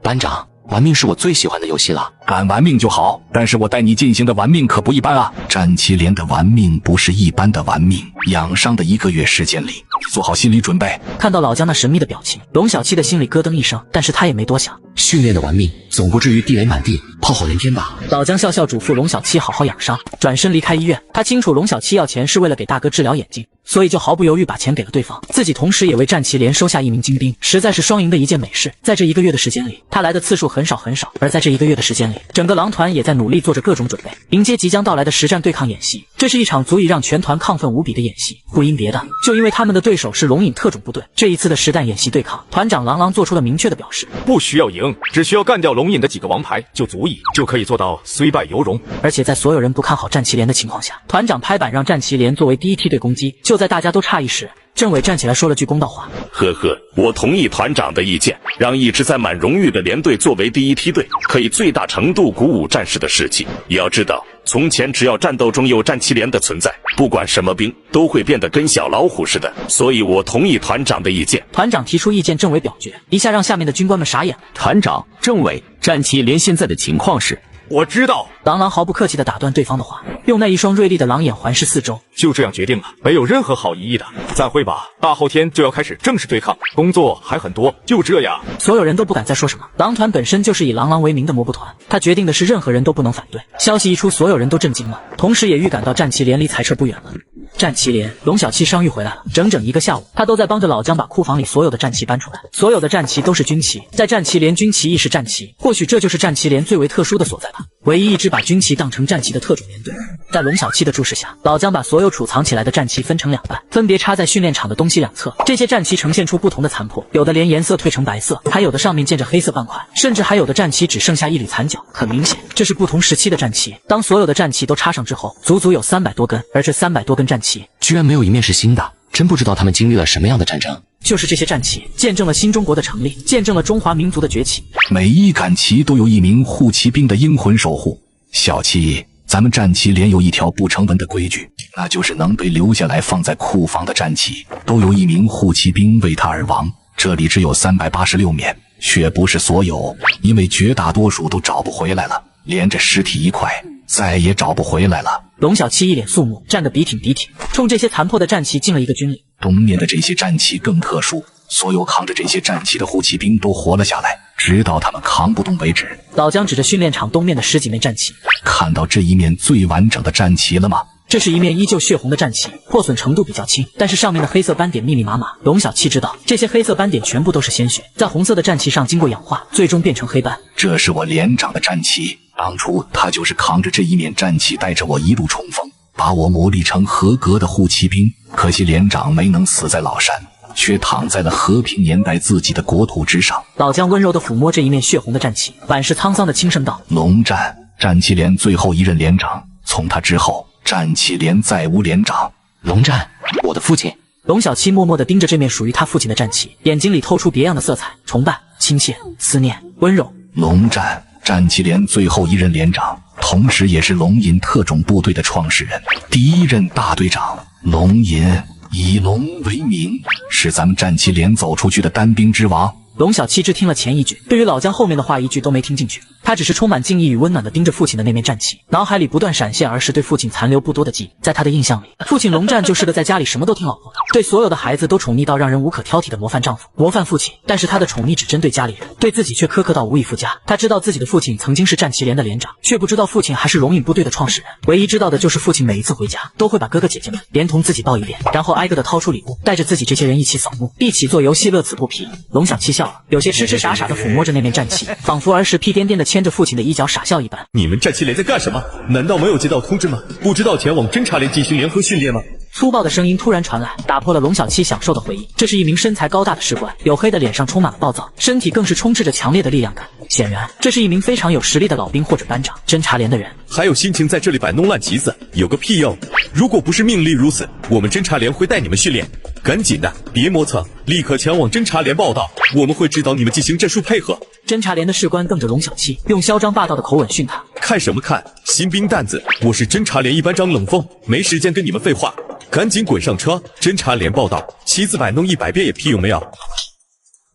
班长，玩命是我最喜欢的游戏了。敢玩命就好，但是我带你进行的玩命可不一般啊！战旗连的玩命不是一般的玩命，养伤的1个月时间里，你做好心理准备。看到老姜那神秘的表情，龙小七的心里咯噔一声，但是他也没多想。训练的玩命，总不至于地雷满地，炮火连天吧？老姜笑笑嘱咐龙小七好好养伤，转身离开医院。他清楚龙小七要钱是为了给大哥治疗眼睛，所以就毫不犹豫把钱给了对方，自己同时也为战旗连收下1名精兵，实在是双赢的一件美事。在这1个月的时间里，他来的次数很少很少，而在这1个月的时间里，整个狼团也在努力做着各种准备，迎接即将到来的实战对抗演习。这是一场足以让全团亢奋无比的演习，不因别的，就因为他们的对手是龙隐特种部队。这一次的实弹演习对抗，团长郎朗做出了明确的表示，不需要赢，只需要干掉龙隐的几个王牌就足以，就可以做到虽败犹荣。而且在所有人不看好战旗连的情况下，团长拍板让战旗连作为第一梯队攻击。就在大家都诧异时，政委站起来说了句公道话：呵呵，我同意团长的意见，让一直在满荣誉的连队作为第一梯队，可以最大程度鼓舞战士的士气。也要知道，从前只要战斗中有战旗连的存在，不管什么兵都会变得跟小老虎似的，所以我同意团长的意见。团长提出意见，政委表决，一下让下面的军官们傻眼了。团长，政委，战旗连现在的情况是？我知道。郎朗毫不客气地打断对方的话，用那一双锐利的狼眼环视四周。就这样决定了，没有任何好疑义的。散会吧，大后天就要开始正式对抗，工作还很多。就这样，所有人都不敢再说什么。狼团本身就是以郎朗为名的魔步团，他决定的是任何人都不能反对。消息一出，所有人都震惊了，同时也预感到战旗连离裁撤不远了。战旗连，龙小七伤愈回来了，整整1个下午，他都在帮着老姜把库房里所有的战旗搬出来。所有的战旗都是军旗，在战旗连，军旗亦是战旗，或许这就是战旗连最为特殊的所在吧。唯一一支把军旗当成战旗的特种连队。在龙小七的注视下，老姜把所有储藏起来的战旗分成2半，分别插在训练场的东西两侧。这些战旗呈现出不同的残破，有的连颜色褪成白色，还有的上面见着黑色斑块，甚至还有的战旗只剩下一缕残角。很明显，这是不同时期的战旗。当所有的战旗都插上之后，足足有300多根，而这300多根战旗居然没有一面是新的，真不知道他们经历了什么样的战争。就是这些战旗见证了新中国的成立，见证了中华民族的崛起。每一杆旗都有1名护骑兵的英魂守护。小七，咱们战旗连有一条不成文的规矩，那就是能被留下来放在库房的战旗都有1名护骑兵为他而亡。这里只有386面，却不是所有，因为绝大多数都找不回来了，连着尸体一块，再也找不回来了。龙小七一脸肃穆，站得笔挺笔挺，冲这些残破的战旗敬了一个军礼。东面的这些战旗更特殊，所有扛着这些战旗的护骑兵都活了下来，直到他们扛不动为止。老姜指着训练场东面的10几枚战旗，看到这一面最完整的战旗了吗？这是一面依旧血红的战旗，破损程度比较轻，但是上面的黑色斑点密密麻麻。龙小七知道，这些黑色斑点全部都是鲜血，在红色的战旗上经过氧化，最终变成黑斑。这是我连长的战旗，当初他就是扛着这一面战旗，带着我一路冲锋，把我磨砺成合格的护骑兵。可惜连长没能死在老山，却躺在了和平年代自己的国土之上。老姜温柔地抚摸这一面血红的战旗，满是沧桑的轻声道：龙战，战旗连最后一任连长，从他之后，战旗连再无连长。龙战，我的父亲。龙小七默默地盯着这面属于他父亲的战旗，眼睛里透出别样的色彩，崇拜、亲切、思念、温柔。龙战，战旗连最后一任连长，同时也是龙吟特种部队的创始人，第一任大队长。龙吟以龙为名，是咱们战旗连走出去的单兵之王。龙小七只听了前一句，对于老姜后面的话一句都没听进去，他只是充满敬意与温暖地盯着父亲的那面战旗，脑海里不断闪现儿时对父亲残留不多的记忆。在他的印象里，父亲龙战就是个在家里什么都听老婆的，对所有的孩子都宠溺到让人无可挑剔的模范丈夫、模范父亲。但是他的宠溺只针对家里人，对自己却苛刻到无以复加。他知道自己的父亲曾经是战旗连的连长，却不知道父亲还是龙隐部队的创始人。唯一知道的就是父亲每一次回家都会把哥哥姐姐们连同自己抱一遍，然后挨个的掏出礼物，带着自己这些人一起扫墓，一起做游戏，乐此不疲。龙小七笑了，有些痴痴傻傻地抚摸着那面战旗，仿佛儿时屁颠颠地牵着父亲的衣角傻笑一般。你们战旗连在干什么？难道没有接到通知吗？不知道前往侦察连进行联合训练吗？粗暴的声音突然传来，打破了龙小七享受的回忆。这是一名身材高大的士官，黝黑的脸上充满了暴躁，身体更是充斥着强烈的力量感。显然，这是一名非常有实力的老兵或者班长，侦察连的人。还有心情在这里摆弄烂旗子，有个屁用！如果不是命令如此，我们侦察连会带你们训练。赶紧的，别磨蹭，立刻前往侦察连报道，我们会指导你们进行战术配合。侦察连的士官瞪着龙小七，用嚣张霸道的口吻训他：看什么看？新兵蛋子，我是侦察连一班长冷风，没时间跟你们废话，赶紧滚上车！侦察连报道，旗子摆弄100遍也屁用没有。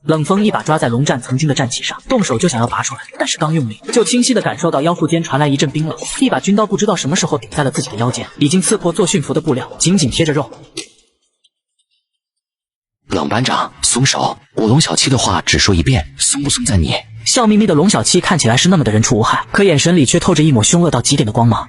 冷风一把抓在龙战曾经的战旗上，动手就想要拔出来，但是刚用力，就清晰地感受到腰腹间传来一阵冰冷，一把军刀不知道什么时候顶在了自己的腰间，已经刺破做驯服的布料，紧紧贴着肉。冷班长，松手！我龙小七的话只说一遍，松不松在你。笑眯眯的龙小七看起来是那么的人畜无害，可眼神里却透着一抹凶恶到极点的光芒。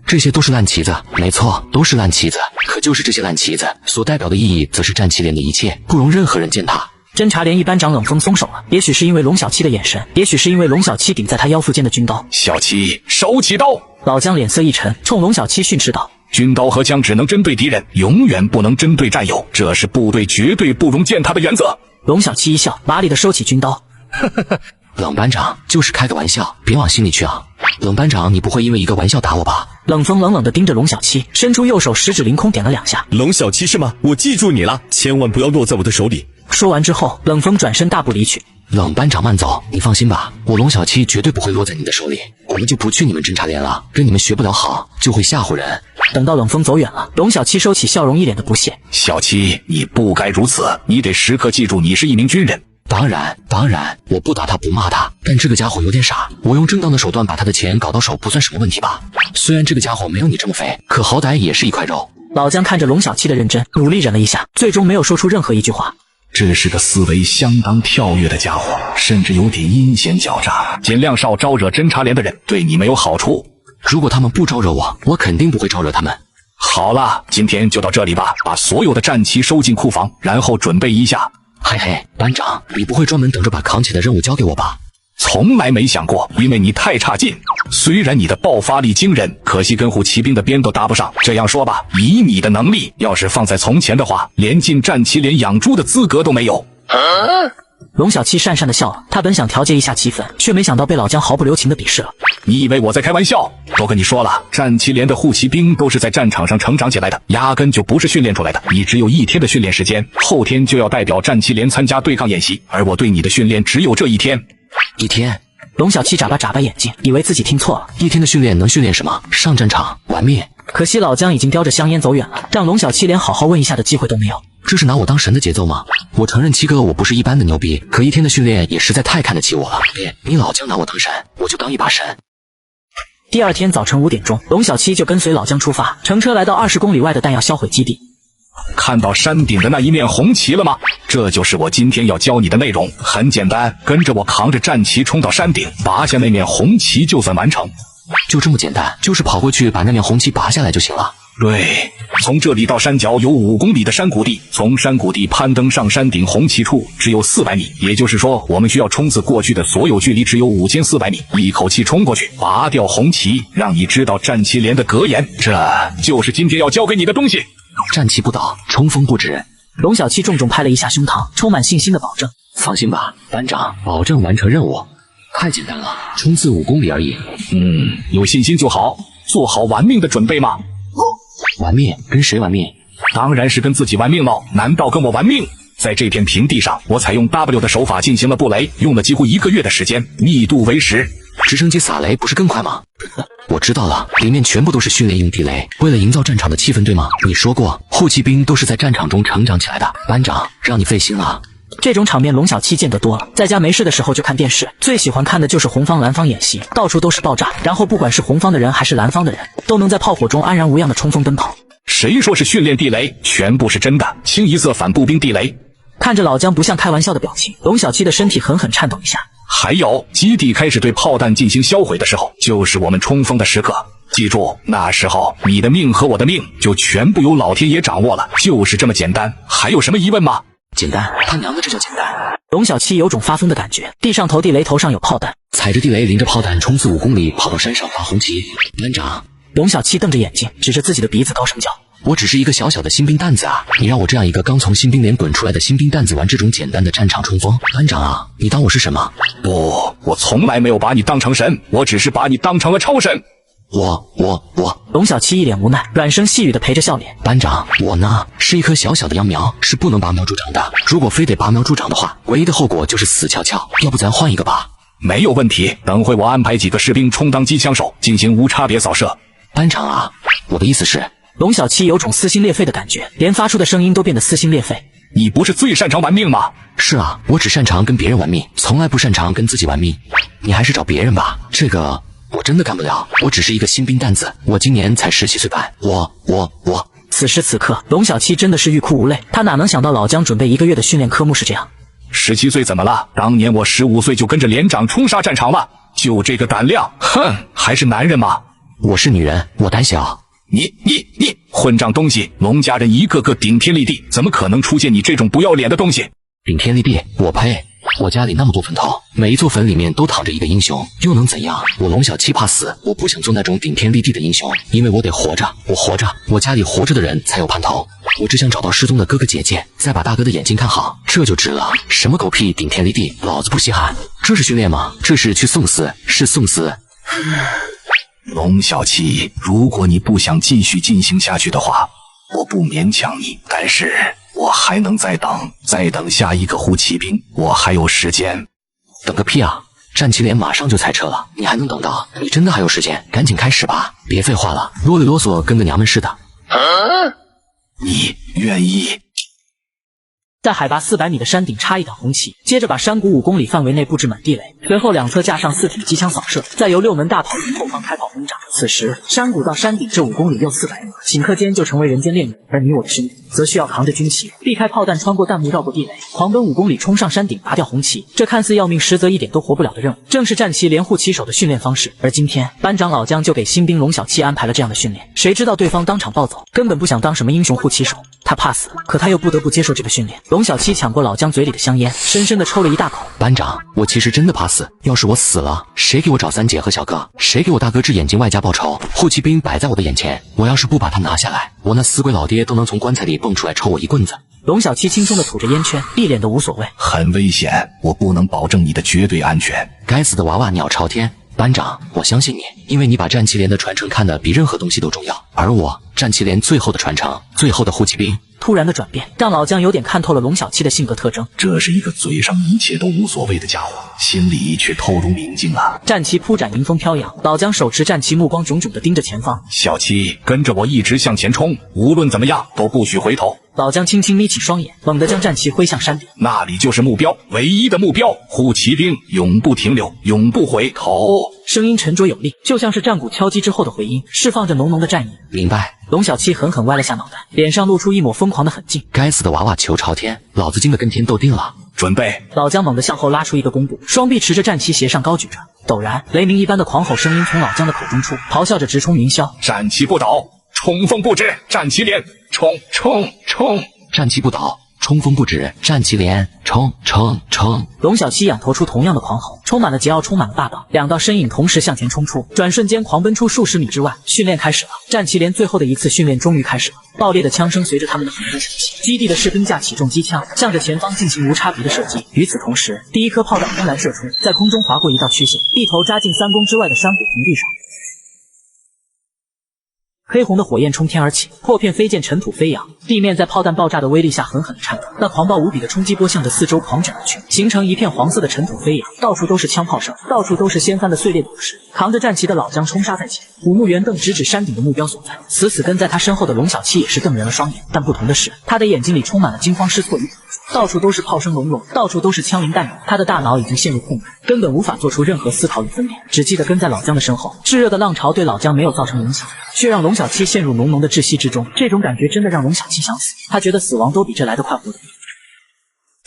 这些都是烂旗子，没错，都是烂旗子。可就是这些烂旗子所代表的意义，则是战旗连的一切，不容任何人践踏。侦察连一班长冷风松手了，也许是因为龙小七的眼神，也许是因为龙小七顶在他腰腹间的军刀。小七，收起刀！老姜脸色一沉，冲龙小七训斥道：军刀和枪只能针对敌人，永远不能针对战友，这是部队绝对不容践踏的原则。龙小七一笑，麻利地收起军刀。冷班长，就是开个玩笑，别往心里去啊。冷班长，你不会因为一个玩笑打我吧？冷风冷冷地盯着龙小七，伸出右手，食指凌空点了2下。龙小七是吗？我记住你了，千万不要落在我的手里。说完之后，冷风转身大步离去。冷班长慢走，你放心吧，我龙小七绝对不会落在你的手里。我们就不去你们侦察连了，跟你们学不了好，就会吓唬人。等到冷风走远了，龙小七收起笑容，一脸的不屑。小七，你不该如此，你得时刻记住你是一名军人。当然，我不打他不骂他，但这个家伙有点傻，我用正当的手段把他的钱搞到手不算什么问题吧？虽然这个家伙没有你这么肥，可好歹也是一块肉。老姜看着龙小七的认真，努力忍了一下，最终没有说出任何一句话。这是个思维相当跳跃的家伙，甚至有点阴险狡诈，尽量少招惹侦察连的人，对你没有好处。如果他们不招惹我，我肯定不会招惹他们。好了，今天就到这里吧，把所有的战旗收进库房，然后准备一下。嘿嘿，班长，你不会专门等着把扛起的任务交给我吧？从来没想过，因为你太差劲。虽然你的爆发力惊人，可惜跟护骑兵的边都搭不上。这样说吧，以你的能力，要是放在从前的话，连进战旗连养猪的资格都没有。龙小七讪讪地笑了，他本想调节一下气氛，却没想到被老姜毫不留情地鄙视了。你以为我在开玩笑？都跟你说了，战旗连的护骑兵都是在战场上成长起来的，压根就不是训练出来的。你只有1天的训练时间，后天就要代表战旗连参加对抗演习，而我对你的训练只有这1天。1天？龙小七眨巴眼睛，以为自己听错了。1天的训练能训练什么？上战场玩命。可惜老姜已经叼着香烟走远了，让龙小七连好好问一下的机会都没有。这是拿我当神的节奏吗？我承认七哥我不是一般的牛逼，可1天的训练也实在太看得起我了。别，你老姜拿我当神，我就当一把神。第2天早晨5点钟，龙小七就跟随老姜出发，乘车来到20公里外的弹药销毁基地。看到山顶的那一面红旗了吗？这就是我今天要教你的内容。很简单，跟着我扛着战旗冲到山顶，拔下那面红旗就算完成。就这么简单，就是跑过去把那面红旗拔下来就行了。对，从这里到山脚有5公里的山谷地，从山谷地攀登上山顶红旗处只有400米，也就是说，我们需要冲刺过去的所有距离只有5400米，一口气冲过去，拔掉红旗，让你知道战旗连的格言，这就是今天要教给你的东西。战旗不倒，冲锋不止。龙小七重重拍了一下胸膛，充满信心的保证：“放心吧，班长，保证完成任务。太简单了，冲刺5公里而已。”有信心就好，做好玩命的准备吗？玩命？跟谁玩命？当然是跟自己玩命喽！难道跟我玩命？在这片平地上，我采用 W 的手法进行了布雷，用了几乎1个月的时间，密度为10。直升机撒雷不是更快吗？我知道了，里面全部都是训练用地雷，为了营造战场的气氛，对吗？你说过，护骑兵都是在战场中成长起来的。班长，让你费心了。这种场面龙小七见得多了，在家没事的时候就看电视，最喜欢看的就是红方蓝方演习，到处都是爆炸，然后不管是红方的人还是蓝方的人，都能在炮火中安然无恙的冲锋奔跑。谁说是训练地雷？全部是真的，清一色反步兵地雷。看着老姜不像开玩笑的表情，龙小七的身体狠狠颤抖一下。还有，基地开始对炮弹进行销毁的时候，就是我们冲锋的时刻。记住，那时候你的命和我的命就全部由老天爷掌握了，就是这么简单。还有什么疑问吗？简单，他娘的，这叫简单！龙小七有种发疯的感觉，地上投地雷，头上有炮弹，踩着地雷，淋着炮弹，冲刺5公里，跑到山上发红旗。班长，龙小七瞪着眼睛，指着自己的鼻子高声叫：“我只是一个小小的新兵蛋子啊！你让我这样一个刚从新兵连滚出来的新兵蛋子玩这种简单的战场冲锋？班长啊，你当我是什么？”“不，我从来没有把你当成神，我只是把你当成了超神。”龙小七一脸无奈，软声细语的陪着笑脸：“班长，我呢是一棵小小的秧苗，是不能拔苗助长的。如果非得拔苗助长的话，唯一的后果就是死翘翘。要不咱换一个吧？”“没有问题，等会我安排几个士兵充当机枪手，进行无差别扫射。”“班长啊，我的意思是……”龙小七有种撕心裂肺的感觉，连发出的声音都变得撕心裂肺。“你不是最擅长玩命吗？”“是啊，我只擅长跟别人玩命，从来不擅长跟自己玩命。你还是找别人吧，这个我真的干不了。我只是一个新兵蛋子，我今年才17岁半。我。”此时此刻，龙小七真的是欲哭无泪。他哪能想到老姜准备1个月的训练科目是这样？17岁怎么了？当年我15岁就跟着连长冲杀战场了，就这个胆量，哼，还是男人吗？我是女人，我胆小。你混账东西！龙家人一个个顶天立地，怎么可能出现你这种不要脸的东西？顶天立地？我呸！我家里那么多坟头，每一座坟里面都躺着一个英雄，又能怎样？我龙小七怕死，我不想做那种顶天立地的英雄，因为我得活着，我活着，我家里活着的人才有盼头。我只想找到失踪的哥哥姐姐，再把大哥的眼睛看好，这就值了。什么狗屁顶天立地，老子不稀罕。这是训练吗？这是去送死，是送死。龙小七，如果你不想继续进行下去的话，我不勉强你，但是我还能再等下一个护骑兵，我还有时间。等个屁啊！战旗连马上就裁撤了，你还能等到？你真的还有时间？赶紧开始吧，别废话了，啰里啰嗦跟个娘们似的。你愿意？在海拔400米的山顶插一杆红旗，接着把山谷5公里范围内布置满地雷，随后两侧架上4挺机枪扫射，再由6门大炮从后方开炮轰炸。此时，山谷到山顶这5公里又400米，顷刻间就成为人间炼狱，而你我的兄弟则需要扛着军旗，避开炮弹，穿过弹幕，绕过地雷，狂奔5公里，冲上山顶，拔掉红旗。这看似要命，实则一点都活不了的任务，正是战旗连护旗手的训练方式。而今天，班长老姜就给新兵龙小七安排了这样的训练，谁知道对方当场暴走，根本不想当什么英雄护旗手。他怕死，可他又不得不接受这个训练。龙小七抢过老姜嘴里的香烟，深深地抽了一大口。班长，我其实真的怕死，要是我死了，谁给我找三姐和小哥？谁给我大哥治眼睛外加报仇？护骑兵摆在我的眼前，我要是不把他拿下来，我那死鬼老爹都能从棺材里蹦出来抽我一棍子。龙小七轻松地吐着烟圈，一脸的无所谓。很危险，我不能保证你的绝对安全。该死的娃娃鸟朝天！班长，我相信你，因为你把战旗连的传承看得比任何东西都重要。而我，战旗连最后的传承，最后的护骑兵。突然的转变让老姜有点看透了龙小七的性格特征。这是一个嘴上一切都无所谓的家伙，心里却透如明镜啊！战旗铺展，迎风飘扬。老姜手持战旗，目光炯炯地盯着前方。小七，跟着我一直向前冲，无论怎么样都不许回头。老姜轻轻眯起双眼，猛地将战旗挥向山顶。那里就是目标，唯一的目标。护骑兵永不停留，永不回头。声音沉着有力，就像是战鼓敲击之后的回音，释放着浓浓的战意。明白。龙小七狠狠歪了下脑袋，脸上露出一抹疯狂的狠劲。该死的娃娃求朝天，老子惊得跟天斗定了。准备！老姜猛地向后拉出一个弓步，双臂持着战旗斜上高举着。陡然，雷鸣一般的狂吼声音从老姜的口中出，咆哮着直冲云霄。战旗不倒，冲锋不止，战旗连，冲！战旗不倒，冲锋不止，战旗连，冲冲冲！龙小七仰头出同样的狂吼，充满了桀骜，充满了霸道。两道身影同时向前冲出，转瞬间狂奔出数十米之外。训练开始了，战旗连最后的一次训练终于开始了。爆裂的枪声随着他们的狠声响起，基地的士兵架起重机枪，向着前方进行无差别的射击。与此同时，第一颗炮弹轰然射出，在空中划过一道曲线，一头扎进3公之外的山谷平地上。黑红的火焰冲天而起，破片飞溅，尘土飞扬，地面在炮弹爆炸的威力下狠狠地颤抖。那狂暴无比的冲击波向着四周狂卷而去，形成一片黄色的尘土飞扬，到处都是枪炮声，到处都是掀翻的碎裂土石。扛着战旗的老姜冲杀在前，虎目圆瞪，直指山顶的目标所在。死死跟在他身后的龙小七也是瞪圆了双眼，但不同的是，他的眼睛里充满了惊慌失措与恐惧。到处都是炮声隆隆，到处都是枪林弹雨，他的大脑已经陷入空白，根本无法做出任何思考与分辨，只记得跟在老姜的身后。炙热的浪潮对老姜没有造成影响，却让龙小七陷入浓浓的窒息之中。这种感觉真的让龙小七想死，他觉得死亡都比这来得快活得。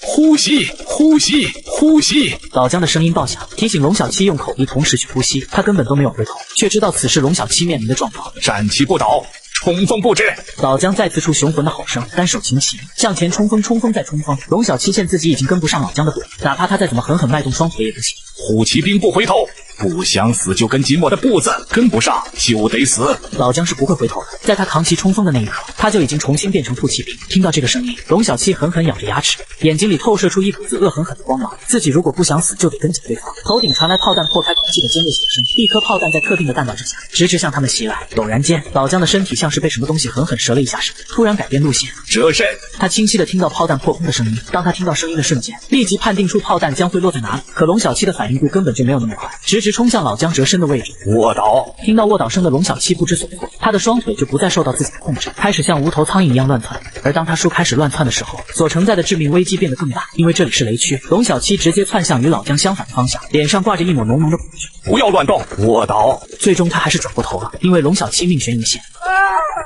呼吸，呼吸，呼吸！老姜的声音爆响，提醒龙小七用口鼻同时去呼吸。他根本都没有回头，却知道此时龙小七面临的状况。战旗不倒，冲锋不止！老姜再次出雄浑的吼声，单手擎旗向前冲锋，冲锋再冲锋。龙小七见自己已经跟不上老姜的轨，哪怕他再怎么狠狠迈动双腿也不行。虎骑兵不回头，不想死就跟紧我的步子，跟不上就得死。老姜是不会回头的，在他扛旗冲锋的那一刻，他就已经重新变成兔骑兵。听到这个声音，龙小七狠狠咬着牙齿，眼睛里透射出一股子恶狠狠的光芒。自己如果不想死，就得跟紧对方。头顶传来炮弹破开空气的尖锐响声，一颗炮弹在特定的弹道之下，直直向他们袭来。陡然间，老姜的身体像是被什么东西狠狠折了一下似的，突然改变路线，折身。他清晰地听到炮弹破空的声音。当他听到声音的瞬间，立即判定出炮弹将会落在哪里。可龙小七的反应度根本就没有那么快，直直冲向老姜折身的位置。卧倒！听到卧倒声的龙小七不知所措，他的双腿就不再受到自己的控制，开始像无头苍蝇一样乱窜。而当他叔开始乱窜的时候，所承载的致命危机变得更大，因为这里是雷区。龙小七直接窜向与老姜相反的方向，脸上挂着一抹浓浓的恐惧。不要乱动！卧倒！最终他还是转过头了，因为龙小七命悬一线。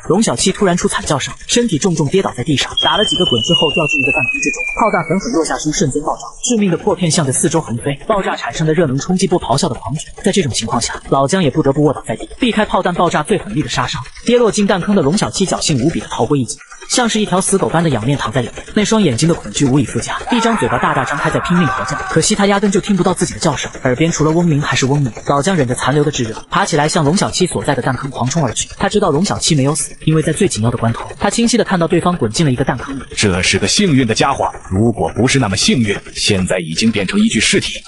龙小七突然出惨叫声，身体重重跌倒在地上，打了几个滚之后掉进一个弹坑之中。炮弹狠狠落下，瞬间爆炸，致命的破片向着四周横飞，爆炸产生的热能冲击波咆哮的狂卷。在这种情况下，老姜也不得不卧倒在地，避开炮弹爆炸最狠厉的杀伤。跌落进弹坑的龙小七侥幸无比的逃过一劫，像是一条死狗般的仰面躺在里面，那双眼睛的恐惧无以复加，一张嘴巴大大张开在拼命嚎叫。可惜他压根就听不到自己的叫声，耳边除了嗡鸣还是嗡鸣。老姜忍着残留的炙热，爬起来向龙小七所在的弹坑狂冲而去。他知道龙小七没有死，因为在最紧要的关头，他清晰地看到对方滚进了一个弹坑里。这是个幸运的家伙，如果不是那么幸运，现在已经变成一具尸体。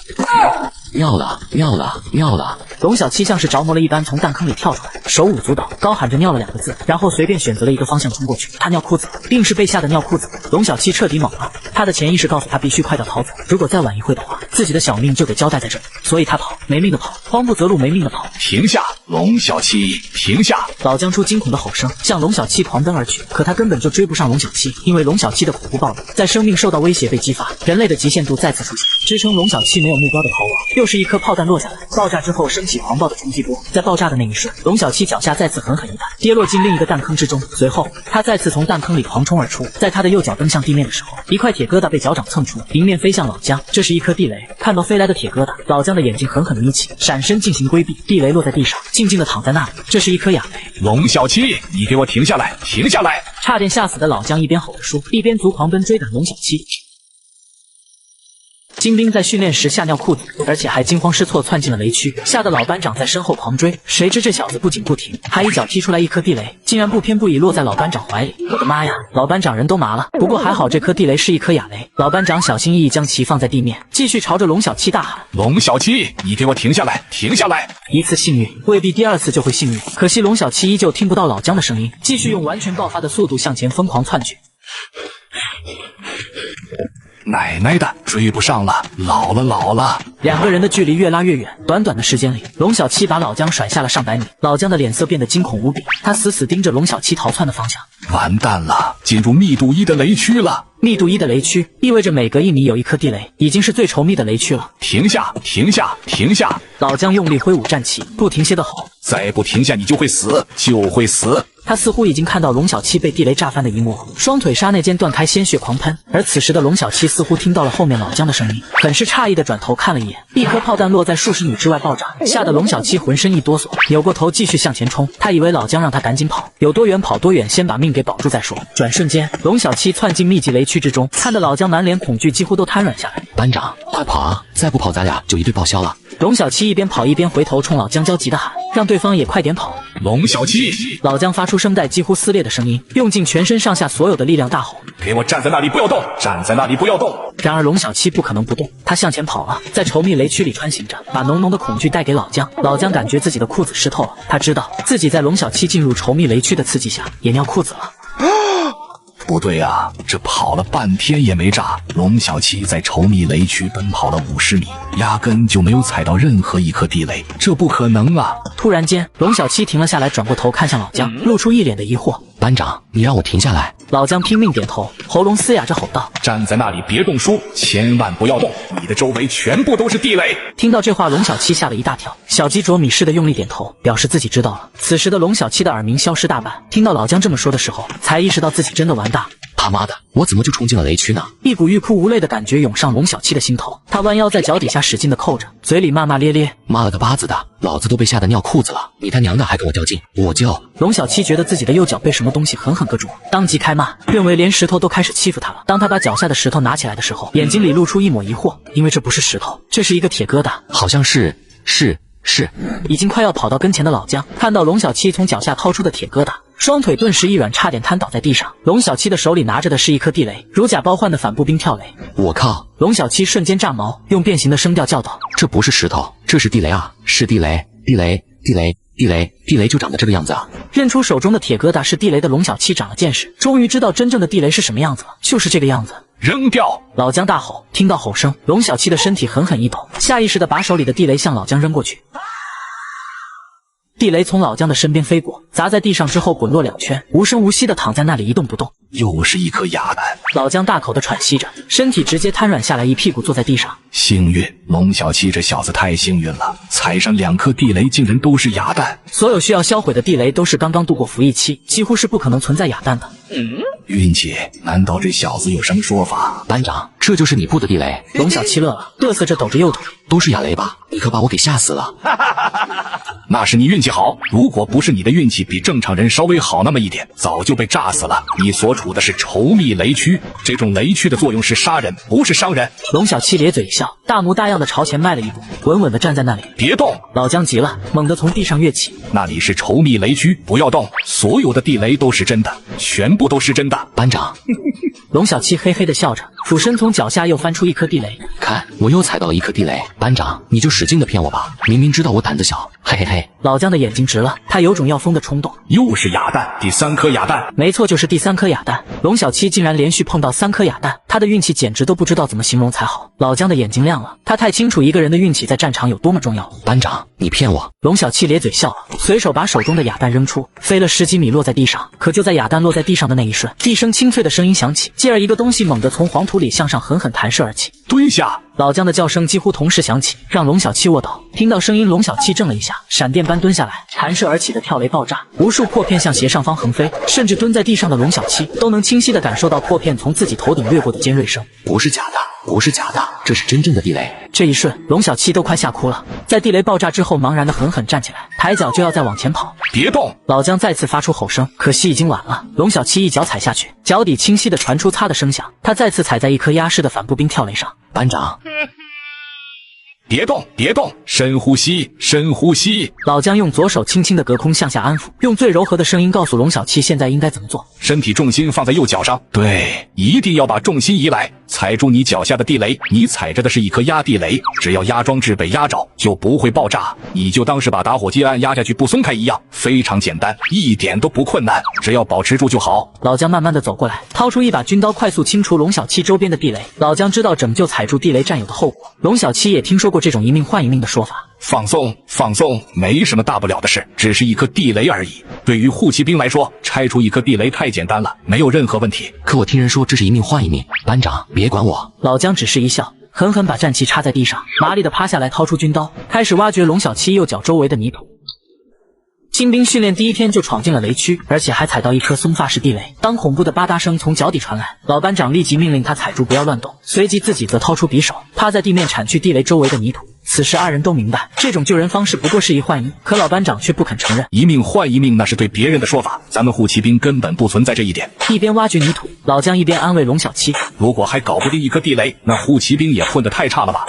妙了，妙了，妙了！龙小七像是着魔了一般从弹坑里跳出来，手舞足蹈，高喊着尿了2个字，然后随便选择了一个方向冲过去。他尿裤子，定是被吓得尿裤子。龙小七彻底懵了，他的潜意识告诉他必须快点逃走，如果再晚一会的话，自己的小命就得交代在这里。所以他跑，没命的跑，慌不择路，没命的跑。停下，龙小七，停下！老姜出惊恐的吼声，向龙小七狂奔而去。可他根本就追不上龙小七，因为龙小七的恐怖暴力在生命受到威胁被激发，人类的极限度再次出现，支撑龙小七没有目标的逃亡。又是一颗炮弹落下来，爆炸之后升起狂暴的冲击波，在爆炸的那一瞬，龙小七脚下再次狠狠一弹，跌落进另一个弹坑之中。随后他再次从弹坑里狂冲而出，在他的右脚蹬向地面的时候，一块铁疙瘩被脚掌蹭出，迎面飞向老姜。这是一颗地雷，看到飞来的铁疙瘩，老姜的眼睛狠狠地眯起，闪身进行规避。地雷落在地上，静静地躺在那里。这是一颗哑雷。龙小七，你给我停下来，停下来！差点吓死的老姜一边吼着说，一边足狂奔追赶龙小七。精兵在训练时吓尿裤子，而且还惊慌失措窜进了雷区，吓得老班长在身后狂追。谁知这小子不仅不停，还一脚踢出来一颗地雷，竟然不偏不倚落在老班长怀里。我的妈呀，老班长人都麻了。不过还好这颗地雷是一颗哑雷，老班长小心翼翼将其放在地面，继续朝着龙小七大喊：龙小七，你给我停下来，停下来！一次幸运未必第二次就会幸运，可惜龙小七依旧听不到老姜的声音，继续用完全爆发的速度向前疯狂窜去。奶奶的，追不上了，老了！两个人的距离越拉越远，短短的时间里，龙小七把老姜甩下了上百米。老姜的脸色变得惊恐无比，他死死盯着龙小七逃窜的方向。完蛋了，进入密度1的雷区了。密度1的雷区意味着每隔1米有一颗地雷，已经是最稠密的雷区了。停下，停下，停下！老姜用力挥舞战旗，不停歇的吼：再不停下，你就会死，就会死！他似乎已经看到龙小七被地雷炸翻的一幕，双腿刹那间断开，鲜血狂喷。而此时的龙小七似乎听到了后面老姜的声音，很是诧异的转头看了一眼，一颗炮弹落在数十米之外爆炸，吓得龙小七浑身一哆嗦，扭过头继续向前冲。他以为老姜让他赶紧跑，有多远跑多远，先把命给保住再说。转瞬间，龙小七窜进密集雷区之中，看得老姜满脸恐惧，几乎都瘫软下来。班长，快跑啊！再不跑，咱俩就一对报销了。龙小七一边跑一边回头冲老姜焦急地喊，让对方也快点跑。龙小七，老姜发出声带几乎撕裂的声音，用尽全身上下所有的力量大吼：给我站在那里不要动！站在那里不要动！然而龙小七不可能不动，他向前跑了，在稠密雷区里穿行着，把浓浓的恐惧带给老姜。老姜感觉自己的裤子湿透了，他知道自己在龙小七进入稠密雷区的刺激下也尿裤子了。不对啊，这跑了半天也没炸。龙小七在稠密雷区奔跑了50米，压根就没有踩到任何一颗地雷，这不可能啊！突然间，龙小七停了下来，转过头看向老姜，露出一脸的疑惑。班长，你让我停下来。老姜拼命点头，喉咙嘶哑着吼道：站在那里别动书，千万不要动，你的周围全部都是地雷。听到这话，龙小七吓了一大跳，小鸡啄米似的用力点头，表示自己知道了。此时的龙小七的耳鸣消失大半，听到老姜这么说的时候，才意识到自己真的完蛋。他妈的，我怎么就冲进了雷区呢？一股欲哭无泪的感觉涌上龙小七的心头，他弯腰在脚底下使劲的扣着，嘴里骂骂咧咧：妈了个巴子的，老子都被吓得尿裤子了，你他娘的还跟我较劲，我就……龙小七觉得自己的右脚被什么东西狠狠硌住，当即开骂，认为连石头都开始欺负他了。当他把脚下的石头拿起来的时候，眼睛里露出一抹疑惑，因为这不是石头，这是一个铁疙瘩，好像是。已经快要跑到跟前的老姜看到龙小七从脚下掏出的铁疙瘩，双腿顿时一软，差点瘫倒在地上。龙小七的手里拿着的是一颗地雷，如假包换的反步兵跳雷。我靠！龙小七瞬间炸毛，用变形的声调叫道：这不是石头，这是地雷啊！是地雷！地雷就长得这个样子啊！认出手中的铁疙瘩是地雷的龙小七长了见识，终于知道真正的地雷是什么样子了，就是这个样子。扔掉！老姜大吼。听到吼声，龙小七的身体狠狠一抖，下意识地把手里的地雷向老姜扔过去。地雷从老姜的身边飞过，砸在地上之后滚落2圈，无声无息地躺在那里一动不动。又是一颗哑弹。老姜大口地喘息着，身体直接瘫软下来，一屁股坐在地上。幸运，龙小七这小子太幸运了，踩上2颗地雷竟然都是哑弹。所有需要销毁的地雷都是刚刚度过服役期，几乎是不可能存在哑弹的。运气？难道这小子有什么说法？班长，这就是你布的地雷？龙小七乐了，嘚瑟着抖着右腿。都是哑雷吧？你可把我给吓死了。那是你运气好，如果不是你的运气比正常人稍微好那么一点，早就被炸死了。你所处的是稠密雷区，这种雷区的作用是杀人，不是伤人。龙小七咧嘴一笑，大模大样的朝前迈了一步，稳稳的站在那里。别动！老姜急了，猛地从地上跃起。那里是稠密雷区，不要动。所有的地雷都是真的，全部都是真的。班长，龙小七嘿嘿的笑着，俯身从脚下又翻出一颗地雷。看，我又踩到了一颗地雷。班长，你就使劲的骗我吧，明明知道我胆子小，嘿嘿嘿。老姜的眼睛直了，他有种要疯的冲动。又是哑弹，第3颗哑弹。没错，就是第3颗哑弹。龙小七竟然连续碰到3颗哑弹，他的运气简直都不知道怎么形容才好。老姜的眼睛亮了，他太清楚一个人的运气在战场有多么重要。班长，你骗我！龙小七咧嘴笑了，随手把手中的哑弹扔出，飞了10几米落在地上。可就在哑弹落在地上的那一瞬，一声清脆的声音响起，继而一个东西猛地从黄土里向上狠狠弹射而起。蹲下！老姜的叫声几乎同时响起，让龙小七卧倒。听到声音，龙小七怔了一下，闪电般蹲下来，弹射而起的跳雷爆炸，无数破片向斜上方横飞，甚至蹲在地上的龙小七都能清晰地感受到破片从自己头顶掠过的尖锐声。不是假的，不是假的，这是真正的地雷。这一瞬，龙小七都快吓哭了。在地雷爆炸之后，茫然地狠狠站起来，抬脚就要再往前跑。别动！老姜再次发出吼声，可惜已经晚了。龙小七一脚踩下去，脚底清晰地传出擦的声响，他再次踩在一颗压实的反步兵跳雷上。班长，别动，别动，深呼吸，深呼吸。老姜用左手轻轻的隔空向下安抚，用最柔和的声音告诉龙小七现在应该怎么做。身体重心放在右脚上，对，一定要把重心移来，踩住你脚下的地雷。你踩着的是一颗压地雷，只要压装置被压着，就不会爆炸。你就当是把打火机按压下去不松开一样，非常简单，一点都不困难，只要保持住就好。老姜慢慢的走过来，掏出一把军刀，快速清除龙小七周边的地雷。老姜知道拯救踩住地雷战友的后果，龙小七也听说过这种一命换一命的说法。放松，放松，没什么大不了的事，只是一颗地雷而已。对于护骑兵来说，拆除一颗地雷太简单了，没有任何问题。可我听人说这是一命换一命，班长别管我。老姜只是一笑，狠狠把战旗插在地上，麻利的趴下来，掏出军刀，开始挖掘龙小七右脚周围的泥土。新兵训练第一天就闯进了雷区，而且还踩到一颗松发式地雷。当恐怖的吧嗒声从脚底传来，老班长立即命令他踩住，不要乱动，随即自己则掏出匕首，趴在地面铲去地雷周围的泥土。此时二人都明白，这种救人方式不过是一换一，可老班长却不肯承认。一命换一命，那是对别人的说法，咱们护骑兵根本不存在这一点。一边挖掘泥土，老姜一边安慰龙小七：如果还搞不定一颗地雷，那护骑兵也混得太差了吧。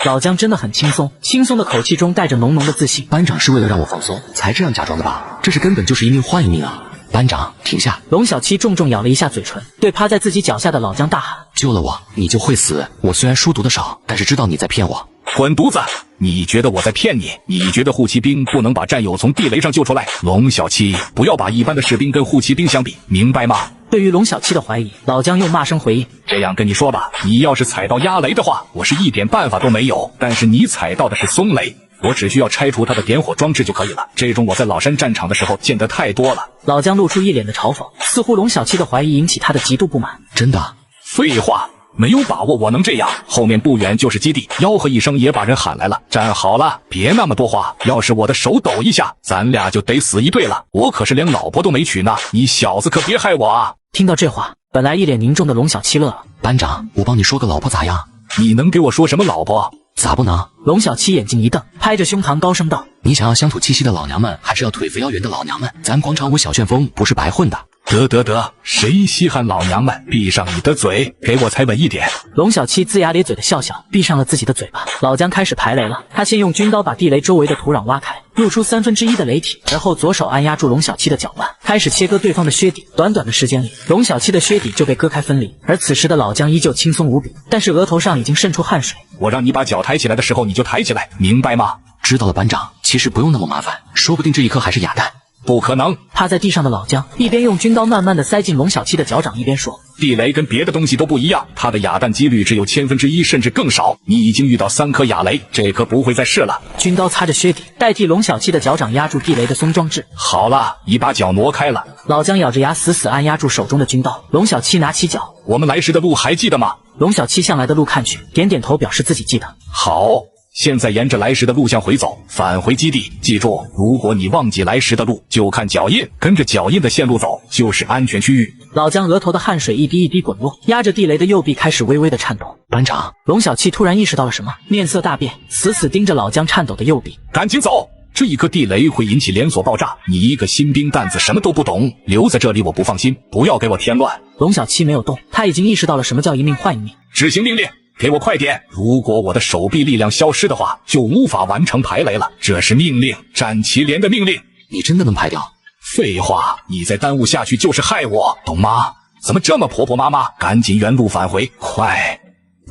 老姜真的很轻松，轻松的口气中带着浓浓的自信。班长是为了让我放松才这样假装的吧？这是根本就是一命换一命啊！班长，停下！龙小七重重咬了一下嘴唇，对趴在自己脚下的老姜大喊：救了我，你就会死！我虽然书读的少，但是知道你在骗我。滚犊子！你觉得我在骗你？你觉得护骑兵不能把战友从地雷上救出来？龙小七，不要把一般的士兵跟护骑兵相比，明白吗？对于龙小七的怀疑，老姜又骂声回应：这样跟你说吧，你要是踩到压雷的话，我是一点办法都没有。但是你踩到的是松雷，我只需要拆除它的点火装置就可以了。这种我在老山战场的时候见得太多了。老姜露出一脸的嘲讽，似乎龙小七的怀疑引起他的极度不满。真的？废话。没有把握我能这样，后面不远就是基地。吆喝一声也把人喊来了，站好了，别那么多话。要是我的手抖一下，咱俩就得死一对了。我可是连老婆都没娶呢，你小子可别害我啊！听到这话，本来一脸凝重的龙小七乐了。班长，我帮你说个老婆咋样？你能给我说什么老婆？咋不能？龙小七眼睛一瞪，拍着胸膛高声道：你想要乡土气息的老娘们，还是要腿肥腰圆的老娘们？咱广场舞小旋风不是白混的。得，谁稀罕老娘们？闭上你的嘴，给我踩稳一点。龙小七龇牙咧嘴的笑笑，闭上了自己的嘴巴。老姜开始排雷了，他先用军刀把地雷周围的土壤挖开，露出1/3的雷体，然后左手按压住龙小七的脚腕，开始切割对方的靴底。短短的时间里，龙小七的靴底就被割开分离，而此时的老姜依旧轻松无比，但是额头上已经渗出汗水。我让你把脚抬起来的时候，你就抬起来，明白吗？知道了，班长。其实不用那么麻烦，说不定这一颗还是哑弹。不可能！趴在地上的老姜一边用军刀慢慢的塞进龙小七的脚掌，一边说：地雷跟别的东西都不一样，它的哑弹几率只有1/1000甚至更少。你已经遇到3颗哑雷，这颗不会再试了。军刀擦着靴底，代替龙小七的脚掌压住地雷的松装置。好了，你把脚挪开了。老姜咬着牙死死按压住手中的军刀。龙小七拿起脚：我们来时的路还记得吗？龙小七向来的路看去，点点头表示自己记得。好。现在沿着来时的路向回走，返回基地。记住，如果你忘记来时的路，就看脚印，跟着脚印的线路走，就是安全区域。老姜额头的汗水一滴一滴滚落，压着地雷的右臂开始微微的颤动。班长，龙小七突然意识到了什么，面色大变，死死盯着老姜颤抖的右臂。赶紧走！这一颗地雷会引起连锁爆炸，你一个新兵蛋子什么都不懂，留在这里我不放心，不要给我添乱。龙小七没有动，他已经意识到了什么叫一命换一命。执行命令。给我快点！如果我的手臂力量消失的话，就无法完成排雷了。这是命令，战旗连的命令。你真的能排掉？废话，你再耽误下去就是害我，懂吗？怎么这么婆婆妈妈？赶紧原路返回，快！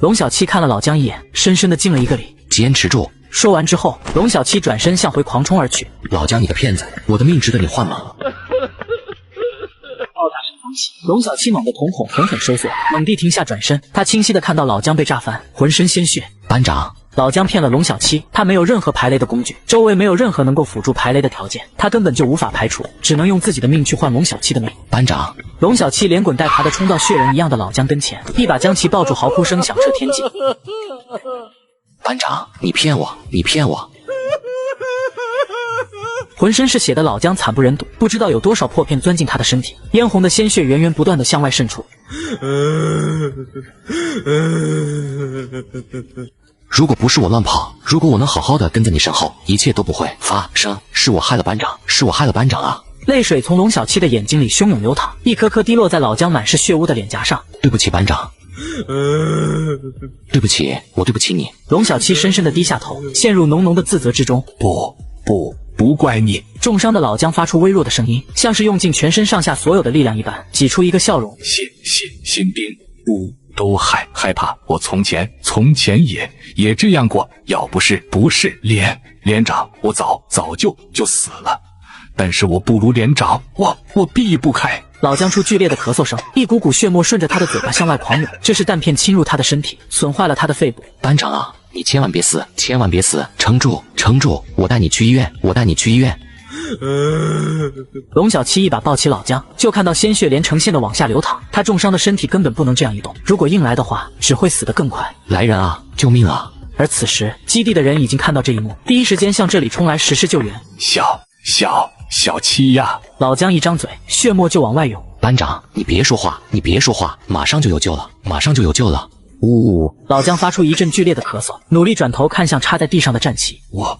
龙小七看了老姜一眼，深深的敬了一个礼。坚持住！说完之后，龙小七转身向回狂冲而去。老姜，你个骗子！我的命值得你换吗？龙小七猛地瞳孔狠狠收缩，猛地停下转身。他清晰地看到老姜被炸翻，浑身鲜血。班长，老姜骗了龙小七，他没有任何排雷的工具，周围没有任何能够辅助排雷的条件，他根本就无法排除，只能用自己的命去换龙小七的命。班长，龙小七连滚带爬地冲到血人一样的老姜跟前，一把将其抱住，嚎哭声响彻天际。班长，你骗我，你骗我！浑身是血的老姜惨不忍睹，不知道有多少破片钻进他的身体，嫣红的鲜血源源不断地向外渗出。如果不是我乱跑，如果我能好好的跟在你身后，一切都不会发生。是我害了班长，是我害了班长啊！泪水从龙小七的眼睛里汹涌流淌，一颗颗滴落在老姜满是血污的脸颊上。对不起，班长。对不起，我对不起你。龙小七深深地低下头，陷入浓浓的自责之中。不怪你。重伤的老姜发出微弱的声音，像是用尽全身上下所有的力量一般，挤出一个笑容。新兵不都害怕？我从前也这样过。要不是连长，我早就死了。但是我不如连长，我避不开。老姜出剧烈的咳嗽声，一股股血沫顺着他的嘴巴向外狂涌，这是弹片侵入他的身体，损坏了他的肺部。班长啊，你千万别死，千万别死，撑住，我带你去医院，龙小七一把抱起老姜，就看到鲜血连成线的往下流淌，他重伤的身体根本不能这样移动，如果硬来的话，只会死得更快。来人啊，救命啊！而此时，基地的人已经看到这一幕，第一时间向这里冲来实施救援。小七呀！老姜一张嘴，血沫就往外涌。班长，你别说话，你别说话，马上就有救了，马上就有救了！呜！老姜发出一阵剧烈的咳嗽，努力转头看向插在地上的战旗。我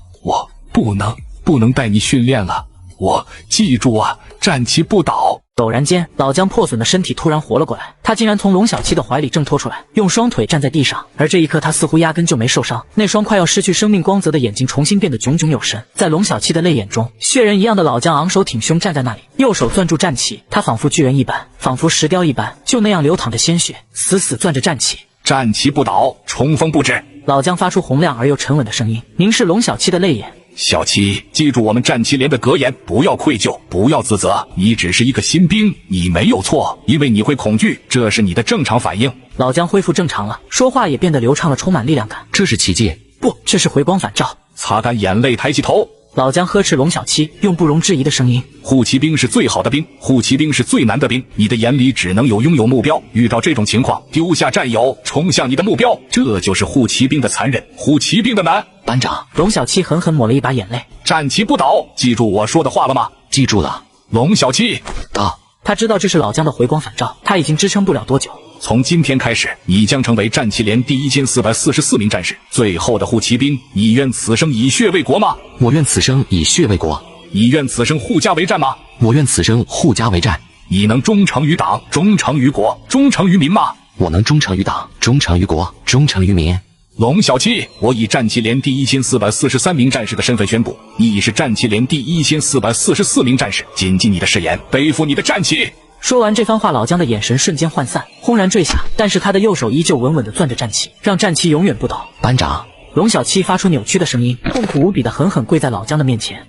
不能带你训练了，我记住啊，战旗不倒。陡然间，老姜破损的身体突然活了过来，他竟然从龙小七的怀里挣脱出来，用双腿站在地上。而这一刻，他似乎压根就没受伤，那双快要失去生命光泽的眼睛重新变得炯炯有神。在龙小七的泪眼中，血人一样的老姜昂首挺胸站在那里，右手攥住战旗，他仿佛巨人一般，仿佛石雕一般，就那样流淌着鲜血，死死攥着战旗。战旗不倒，冲锋不止。老姜发出洪亮而又沉稳的声音，凝视龙小七的泪眼。小七，记住我们战旗连的格言，不要愧疚，不要自责，你只是一个新兵，你没有错，因为你会恐惧，这是你的正常反应。老姜恢复正常了，说话也变得流畅了，充满力量感。这是奇迹？不，这是回光返照。擦干眼泪，抬起头。老姜呵斥龙小七，用不容置疑的声音：护骑兵是最好的兵，护骑兵是最难的兵，你的眼里只能拥有目标，遇到这种情况，丢下战友，冲向你的目标，这就是护骑兵的残忍，护骑兵的难。班长，龙小七狠狠抹了一把眼泪。战旗不倒，记住我说的话了吗？记住了。龙小七，到。他知道这是老姜的回光返照，他已经支撑不了多久。从今天开始，你将成为战旗连第1444名战士，最后的护骑兵。你愿此生以血为国吗？我愿此生以血为国。你愿此生护家为战吗？我愿此生护家为战。你能忠诚于党，忠诚于国，忠诚于民吗？我能忠诚于党，忠诚于国，忠诚于民。龙小七，我以战旗连第1443名战士的身份宣布，你已是战旗连第1444名战士，谨记你的誓言，背负你的战旗。说完这番话，老姜的眼神瞬间涣散，轰然坠下，但是他的右手依旧稳稳地攥着战旗，让战旗永远不倒。班长，龙小七发出扭曲的声音，痛苦无比地狠狠跪在老姜的面前。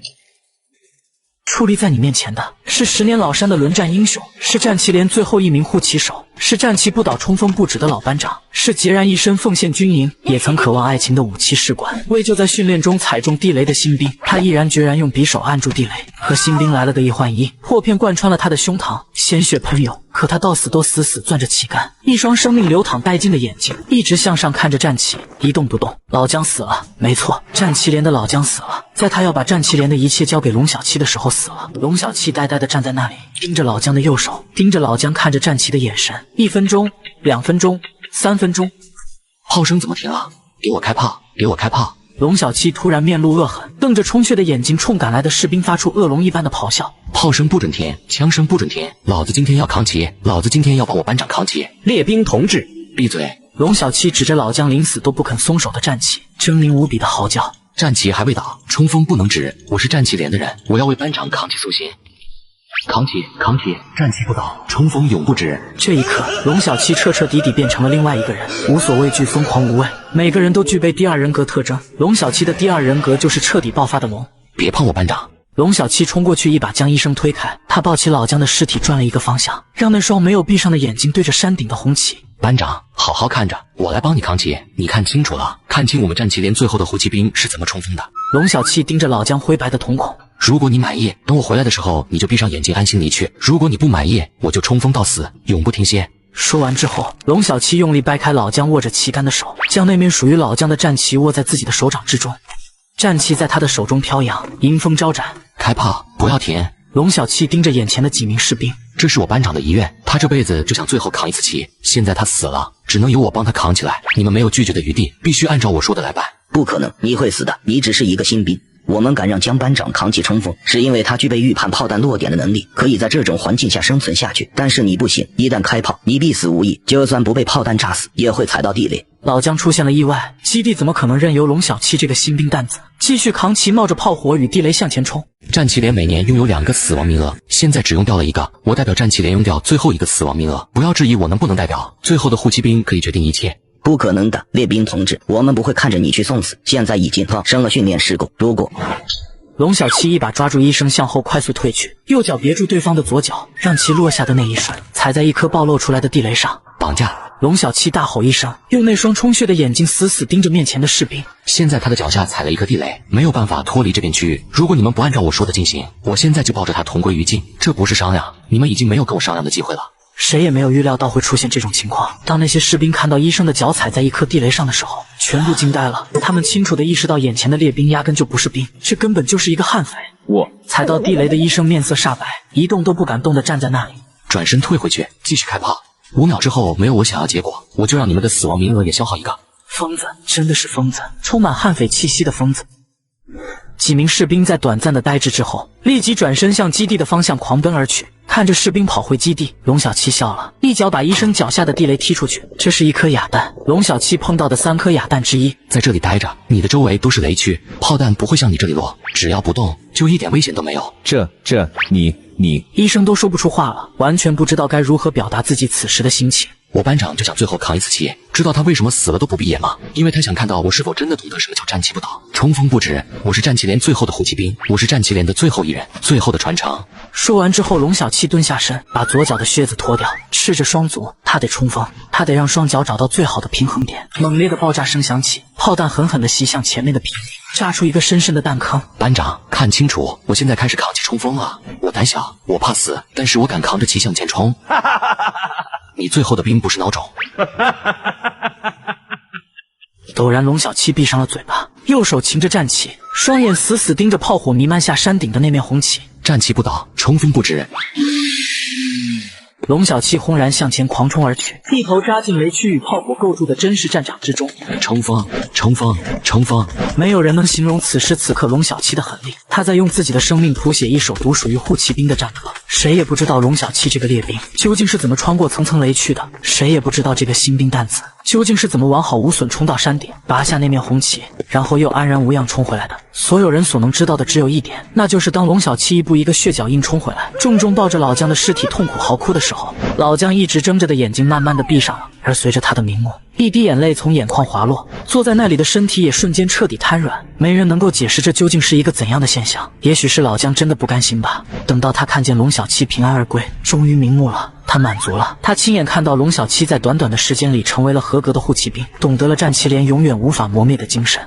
矗立在你面前的是10年老山的轮战英雄，是战旗连最后一名护旗手，是战旗不倒冲锋不止的老班长，是孑然一身奉献军营，也曾渴望爱情的武器士官，为就在训练中踩中地雷的新兵，他毅然决然用匕首按住地雷，可新兵来了个一换一，破片贯穿了他的胸膛，鲜血喷涌，可他到死都死死攥着旗杆，一双生命流淌殆尽的眼睛一直向上看着战旗，一动不动。老姜死了，没错，战旗连的老姜死了，在他要把战旗连的一切交给龙小七的时候死了。龙小七呆呆地站在那里，盯着老姜的右手，盯着老姜看着战旗的眼神。1分钟，2分钟，3分钟，炮声怎么停了？给我开炮！给我开炮！龙小七突然面露恶狠，瞪着充血的眼睛冲赶来的士兵发出恶龙一般的咆哮。炮声不准停，枪声不准停，老子今天要扛旗，老子今天要帮我班长扛旗。列兵同志，闭嘴！龙小七指着老姜临死都不肯松手的战旗，狰狞无比的嚎叫。战旗还未倒，冲锋不能止，我是战旗连的人，我要为班长扛旗塑心。扛旗，扛旗，战旗不倒，冲锋永不止。这一刻，龙小七彻彻底底变成了另外一个人，无所畏惧，疯狂无畏。每个人都具备第二人格特征，龙小七的第二人格就是彻底爆发的龙。别碰我班长！龙小七冲过去，一把将医生推开，他抱起老姜的尸体，转了一个方向，让那双没有闭上的眼睛对着山顶的红旗。班长，好好看着，我来帮你扛旗。你看清楚了，看清我们战旗连最后的护骑兵是怎么冲锋的。龙小七盯着老姜灰白的瞳孔。如果你满意，等我回来的时候，你就闭上眼睛安心离去；如果你不满意，我就冲锋到死，永不停歇。说完之后，龙小七用力掰开老姜握着旗杆的手，将那面属于老姜的战旗握在自己的手掌之中。战旗在他的手中飘扬，迎风招展。开炮，不要停！龙小七盯着眼前的几名士兵，这是我班长的遗愿，他这辈子就想最后扛一次旗，现在他死了，只能由我帮他扛起来。你们没有拒绝的余地，必须按照我说的来办。不可能，你会死的，你只是一个新兵。我们敢让姜班长扛起冲锋，是因为他具备预判炮弹落点的能力，可以在这种环境下生存下去。但是你不行，一旦开炮，你必死无疑，就算不被炮弹炸死，也会踩到地雷。老姜出现了意外，基地怎么可能任由龙小七这个新兵蛋子继续扛旗，冒着炮火与地雷向前冲？战旗连每年拥有2个死亡名额，现在只用掉了1个，我代表战旗连用掉最后一个死亡名额。不要质疑我能不能代表，最后的护骑兵可以决定一切。不可能的，列兵同志，我们不会看着你去送死，现在已经发生了训练事故，如果……龙小七一把抓住医生，向后快速退去，右脚别住对方的左脚，让其落下的那一瞬踩在一颗暴露出来的地雷上。绑架！龙小七大吼一声，用那双充血的眼睛死死盯着面前的士兵。现在他的脚下踩了一颗地雷，没有办法脱离这片区域。如果你们不按照我说的进行，我现在就抱着他同归于尽。这不是商量，你们已经没有跟我商量的机会了。谁也没有预料到会出现这种情况。当那些士兵看到医生的脚踩在一颗地雷上的时候，全部惊呆了。他们清楚地意识到，眼前的列兵压根就不是兵，这根本就是一个悍匪。我踩到地雷的医生面色煞白，一动都不敢动地站在那里，转身退回去，继续开炮。5秒之后没有我想要结果，我就让你们的死亡名额也消耗一个。疯子，真的是疯子，充满悍匪气息的疯子。几名士兵在短暂的呆滞之后，立即转身向基地的方向狂奔而去。看着士兵跑回基地，龙小七笑了，一脚把医生脚下的地雷踢出去。这是一颗哑弹，龙小七碰到的3颗哑弹之一。在这里待着，你的周围都是雷区，炮弹不会向你这里落，只要不动，就一点危险都没有。你，医生都说不出话了，完全不知道该如何表达自己此时的心情。我班长就想最后扛一次旗，知道他为什么死了都不闭眼吗？因为他想看到我是否真的懂得什么叫战旗不倒，冲锋不止。我是战旗连最后的护骑兵，我是战旗连的最后一人，最后的传承。说完之后，龙小七蹲下身，把左脚的靴子脱掉，赤着双足，他得冲锋，他得让双脚找到最好的平衡点。猛烈的爆炸声响起，炮弹狠狠地袭向前面的平地，炸出一个深深的弹坑。班长，看清楚，我现在开始扛起冲锋了。我胆小，我怕死，但是我敢扛着旗向前冲。你最后的兵不是孬种。陡然，龙小七闭上了嘴巴，右手擎着战旗，双眼死死盯着炮火弥漫下山顶的那面红旗。战旗不倒，冲锋不止。龙小七轰然向前狂冲而去，一头扎进雷区与炮火构筑的真实战场之中。冲锋，冲锋，冲锋！没有人能形容此时此刻龙小七的狠厉，他在用自己的生命谱写一首独属于护骑兵的战歌。谁也不知道龙小七这个列兵究竟是怎么穿过层层雷区的，谁也不知道这个新兵蛋子究竟是怎么完好无损冲到山顶，拔下那面红旗，然后又安然无恙冲回来的。所有人所能知道的只有一点，那就是当龙小七一步一个血脚印冲回来，重重抱着老姜的尸体痛苦嚎哭的时候，老姜一直睁着的眼睛慢慢的闭上了，而随着他的瞑目，一滴眼泪从眼眶滑落，坐在那里的身体也瞬间彻底瘫软。没人能够解释这究竟是一个怎样的现象，也许是老姜真的不甘心吧。等到他看见龙小七平安而归，终于瞑目了，他满足了。他亲眼看到龙小七在短短的时间里成为了合格的护骑兵，懂得了战旗连永远无法磨灭的精神。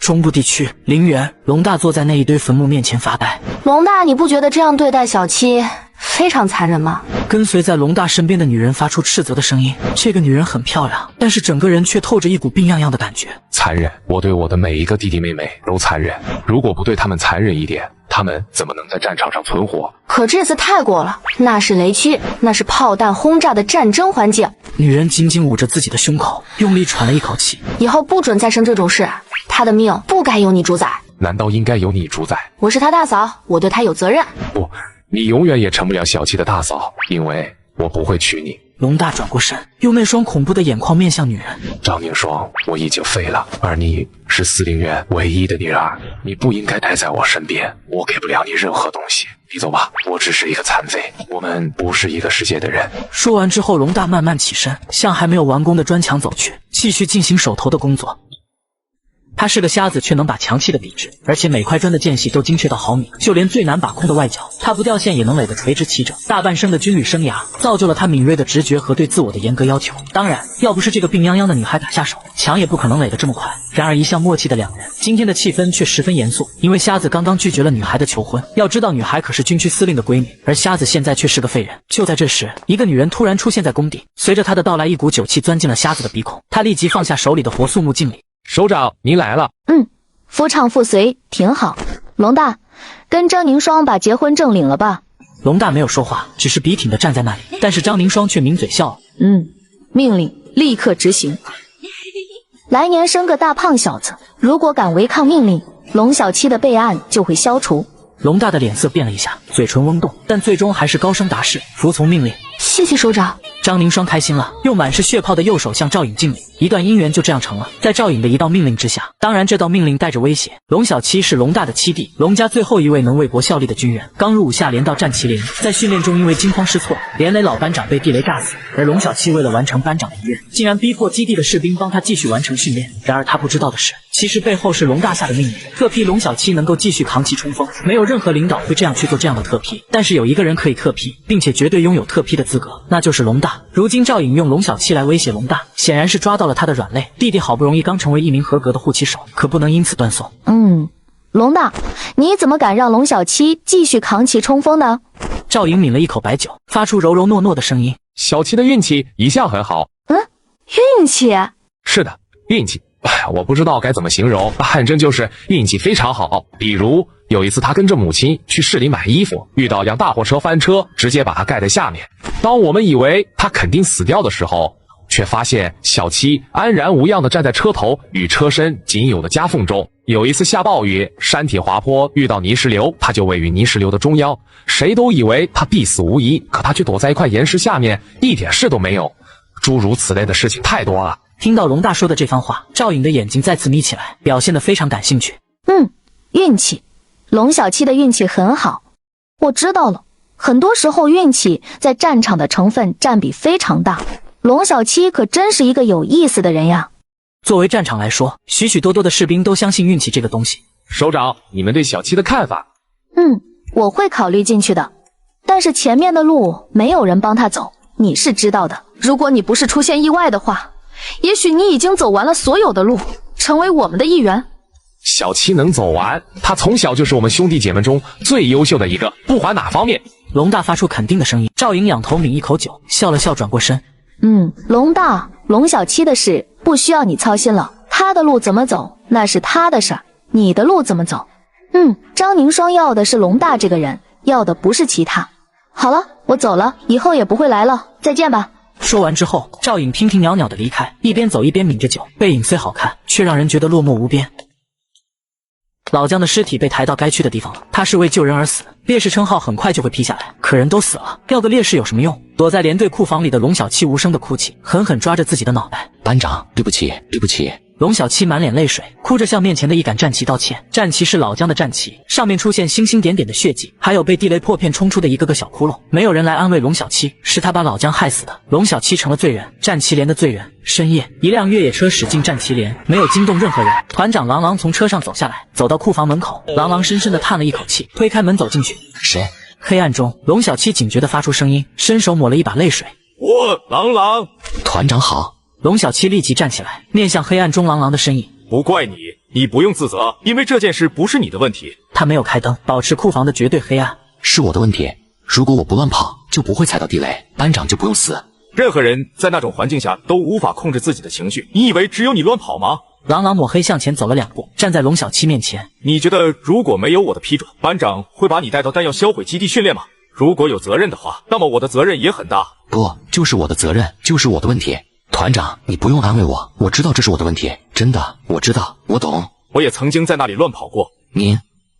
中部地区，陵园，龙大坐在那一堆坟墓面前发呆。龙大，你不觉得这样对待小七非常残忍吗？跟随在龙大身边的女人发出斥责的声音。这个女人很漂亮，但是整个人却透着一股病怏怏的感觉。残忍，我对我的每一个弟弟妹妹都残忍。如果不对他们残忍一点，他们怎么能在战场上存活？可这次太过了，那是雷区，那是炮弹轰炸的战争环境。女人紧紧捂着自己的胸口，用力喘了一口气。以后不准再生这种事，他的命不该由你主宰。难道应该由你主宰？我是他大嫂，我对他有责任。不，你永远也成不了小七的大嫂，因为我不会娶你。龙大转过身，用那双恐怖的眼眶面向女人。张宁霜，我已经废了，而你是司令员唯一的女儿，你不应该待在我身边，我给不了你任何东西。你走吧，我只是一个残废，我们不是一个世界的人。说完之后，龙大慢慢起身，向还没有完工的砖墙走去，继续进行手头的工作。他是个瞎子，却能把墙砌得笔直，而且每块砖的间隙都精确到毫米，就连最难把控的外角，他不掉线也能垒得垂直齐整。大半生的军旅生涯，造就了他敏锐的直觉和对自我的严格要求。当然，要不是这个病殃殃的女孩打下手，墙也不可能垒得这么快。然而，一向默契的两人，今天的气氛却十分严肃，因为瞎子刚刚拒绝了女孩的求婚。要知道，女孩可是军区司令的闺女，而瞎子现在却是个废人。就在这时，一个女人突然出现在工地，随着她的到来，一股酒气钻进了瞎子的鼻孔。他立即放下手里的活肃穆敬礼。首长，您来了。夫唱妇随，挺好。龙大，跟张宁霜把结婚证领了吧。龙大没有说话，只是笔挺地站在那里，但是张宁霜却抿嘴笑了。命令，立刻执行。来年生个大胖小子，如果敢违抗命令，龙小七的备案就会消除。龙大的脸色变了一下，嘴唇嗡动，但最终还是高声答是，服从命令。谢谢首长。张宁霜开心了，用满是血泡的右手向赵颖敬礼，一段姻缘就这样成了。在赵颖的一道命令之下，当然这道命令带着威胁。龙小七是龙大的七弟，龙家最后一位能为国效力的军人，刚入伍下连到战旗连，在训练中因为惊慌失措，连累老班长被地雷炸死。而龙小七为了完成班长的遗愿，竟然逼迫基地的士兵帮他继续完成训练。然而他不知道的是，其实背后是龙大下的命令，特批龙小七能够继续扛旗冲锋。没有任何领导会这样去做这样的特批，但是有一个人可以特批，并且绝对拥有特批的资格，那就是龙大。如今赵颖用龙小七来威胁龙大，显然是抓到了他的软肋。弟弟好不容易刚成为一名合格的护旗手，可不能因此断送。龙大，你怎么敢让龙小七继续扛旗冲锋呢？赵颖抿了一口白酒，发出柔柔糯糯的声音。小七的运气一向很好。运气？是的，运气。我不知道该怎么形容，反正就是运气非常好。比如有一次，他跟着母亲去市里买衣服，遇到辆大货车翻车，直接把他盖在下面。当我们以为他肯定死掉的时候，却发现小七安然无恙地站在车头与车身仅有的夹缝中。有一次下暴雨，山体滑坡，遇到泥石流，他就位于泥石流的中央，谁都以为他必死无疑，可他却躲在一块岩石下面，一点事都没有。诸如此类的事情太多了。听到龙大说的这番话，赵颖的眼睛再次眯起来，表现得非常感兴趣。运气，龙小七的运气很好。我知道了，很多时候运气在战场的成分占比非常大。龙小七可真是一个有意思的人呀。作为战场来说，许许多多的士兵都相信运气这个东西。首长，你们对小七的看法？我会考虑进去的。但是前面的路没有人帮他走，你是知道的。如果你不是出现意外的话，也许你已经走完了所有的路，成为我们的一员。小七能走完，他从小就是我们兄弟姐妹中最优秀的一个，不管哪方面。龙大发出肯定的声音。赵颖仰头抿一口酒，笑了笑，转过身。龙大，龙小七的事不需要你操心了，他的路怎么走那是他的事儿，你的路怎么走？张宁双要的是龙大这个人，要的不是其他。好了，我走了，以后也不会来了，再见吧。说完之后，赵颖袅袅袅袅地离开，一边走一边抿着酒，背影虽好看，却让人觉得落寞无边。老姜的尸体被抬到该去的地方了，他是为救人而死，烈士称号很快就会批下来，可人都死了，调个烈士有什么用？躲在连队库房里的龙小七无声的哭泣，狠狠抓着自己的脑袋。班长，对不起，对不起。龙小七满脸泪水，哭着向面前的一杆战旗道歉。战旗是老姜的战旗，上面出现星星点点的血迹，还有被地雷破片冲出的一个个小窟窿。没有人来安慰龙小七，是他把老姜害死的。龙小七成了罪人，战旗连的罪人。深夜，一辆越野车驶进战旗连，没有惊动任何人。团长郎朗从车上走下来，走到库房门口，郎朗深深地叹了一口气，推开门走进去。谁？黑暗中，龙小七警觉地发出声音，伸手抹了一把泪水。我郎朗。团长好。龙小七立即站起来，面向黑暗中郎朗的身影。不怪你，你不用自责，因为这件事不是你的问题。他没有开灯，保持库房的绝对黑暗。是我的问题，如果我不乱跑，就不会踩到地雷，班长就不用死。任何人在那种环境下都无法控制自己的情绪，你以为只有你乱跑吗？郎朗抹黑向前走了2步，站在龙小七面前。你觉得如果没有我的批准，班长会把你带到弹药销毁基地训练吗？如果有责任的话，那么我的责任也很大。不，就是我的责任，就是我的问题。团长，你不用安慰我，我知道这是我的问题，真的，我知道，我懂。我也曾经在那里乱跑过。您？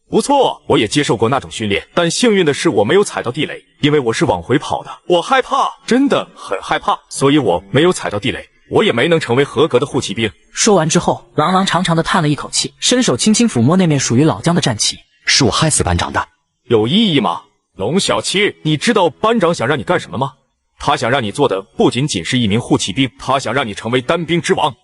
不错，我也接受过那种训练，但幸运的是我没有踩到地雷，因为我是往回跑的。我害怕，真的很害怕，所以我没有踩到地雷，我也没能成为合格的护骑兵。说完之后，郎朗长长的叹了一口气，伸手轻轻抚摸那面属于老姜的战旗。是我害死班长的。有意义吗？龙小七，你知道班长想让你干什么吗？他想让你做的不仅仅是一名护骑兵，他想让你成为单兵之王。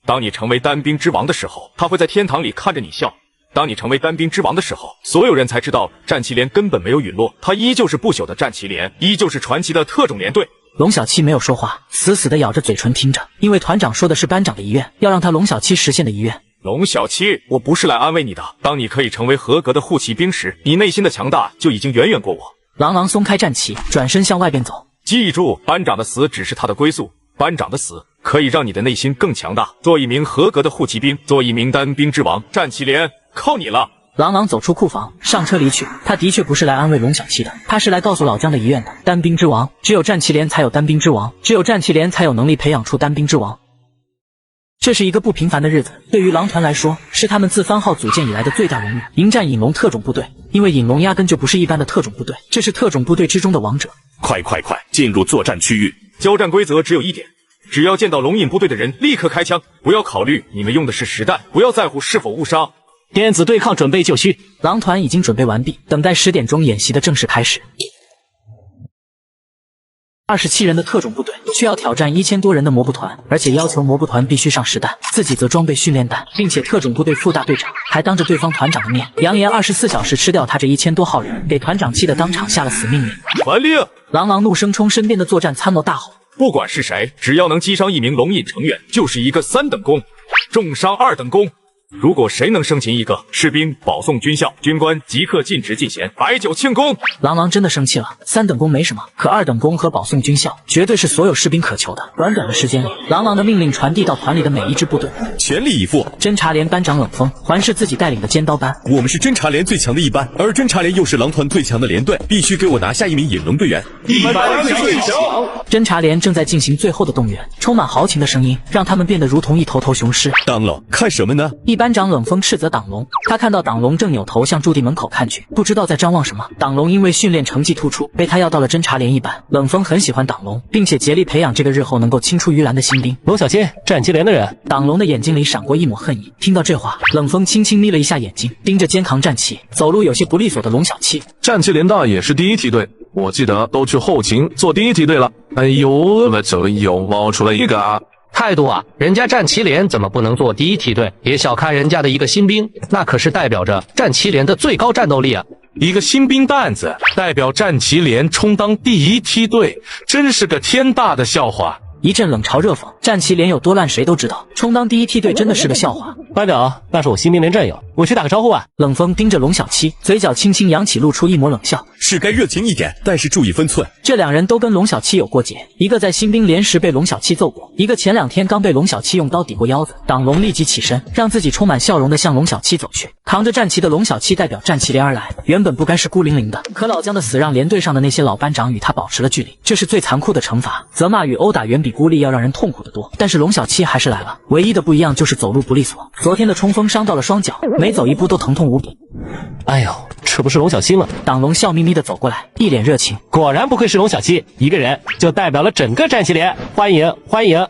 当你成为单兵之王的时候，他会在天堂里看着你笑。当你成为单兵之王的时候，所有人才知道战旗连根本没有陨落，它依旧是不朽的战旗连，依旧是传奇的特种连队。龙小七没有说话，死死地咬着嘴唇听着，因为团长说的是班长的遗愿，要让他龙小七实现的遗愿。龙小七，我不是来安慰你的。当你可以成为合格的护骑兵时，你内心的强大就已经远远过我。郎朗松开战旗，转身向外边走。记住，班长的死只是他的归宿，班长的死可以让你的内心更强大，做一名合格的护骑兵，做一名单兵之王。战旗连靠你了。郎朗走出库房，上车离去。他的确不是来安慰龙小七的，他是来告诉老姜的遗愿的。单兵之王，只有战旗连才有单兵之王，只有战旗连才有能力培养出单兵之王。这是一个不平凡的日子，对于狼团来说，是他们自番号组建以来的最大荣誉。迎战隐龙特种部队，因为隐龙压根就不是一般的特种部队，这是特种部队之中的王者。快，进入作战区域。交战规则只有一点，只要见到龙隐部队的人，立刻开枪，不要考虑你们用的是实弹，不要在乎是否误伤。电子对抗准备就绪，狼团已经准备完毕，等待10点钟演习的正式开始。27人的特种部队需要挑战1000多人的魔步团，而且要求魔步团必须上实弹，自己则装备训练弹，并且特种部队副大队长还当着对方团长的面，扬言24小时吃掉他这1000多号人，给团长气得当场下了死命令。传令！郎朗怒声冲身边的作战参谋大吼：不管是谁，只要能击伤一名龙隐成员，就是一个3等功，重伤2等功。如果谁能生擒一个士兵，保送军校，军官即刻尽职进衔，摆酒庆功。郎朗真的生气了，3等功没什么，可2等功和保送军校绝对是所有士兵渴求的。短短的时间里，郎朗的命令传递到团里的每一支部队，全力以赴。侦察连班长冷风环视自己带领的尖刀班，我们是侦察连最强的一班，而侦察连又是狼团最强的连队，必须给我拿下1名引龙队员。1班最强。侦察连正在进行最后的动员，充满豪情的声音让他们变得如同一头头雄狮。当了，看什么呢？一班长冷风斥责党龙，他看到党龙正扭头向驻地门口看去，不知道在张望什么。党龙因为训练成绩突出，被他要到了侦察连一班。冷风很喜欢党龙，并且竭力培养这个日后能够青出于蓝的新兵。龙小七，战旗连的人。党龙的眼睛里闪过一抹恨意。听到这话，冷风轻轻眯了一下眼睛，盯着肩扛战旗、走路有些不利索的龙小七。战旗连大也是第1梯队，我记得都去后勤做第1梯队了。哎呦，这又冒出了一个啊！态度啊，人家战旗连怎么不能做第1梯队？别小看人家的一个新兵，那可是代表着战旗连的最高战斗力啊！一个新兵蛋子代表战旗连充当第1梯队，真是个天大的笑话。一阵冷嘲热讽，战旗连有多烂谁都知道，充当第1梯队真的是个笑话。班长，那是我新兵连战友，我去打个招呼啊。冷风盯着龙小七，嘴角轻轻扬起，露出一抹冷笑。是该热情一点，但是注意分寸。这2人都跟龙小七有过节，一个在新兵连时被龙小七揍过，一个前2天刚被龙小七用刀抵过腰子。党龙立即起身，让自己充满笑容地向龙小七走去。扛着战旗的龙小七代表战旗连而来，原本不该是孤零零的，可老姜的死让连队上的那些老班长与他保持了距离，这是最残酷的惩罚。责骂与殴打远比孤立要让人痛苦得多，但是龙小七还是来了，唯一的不一样就是走路不利索。昨天的冲锋伤到了双脚，每走一步都疼痛无比。哎呦，这不是龙小七吗？党龙笑眯眯地走过来，一脸热情。果然不愧是龙小七，一个人就代表了整个战旗连，欢迎欢迎。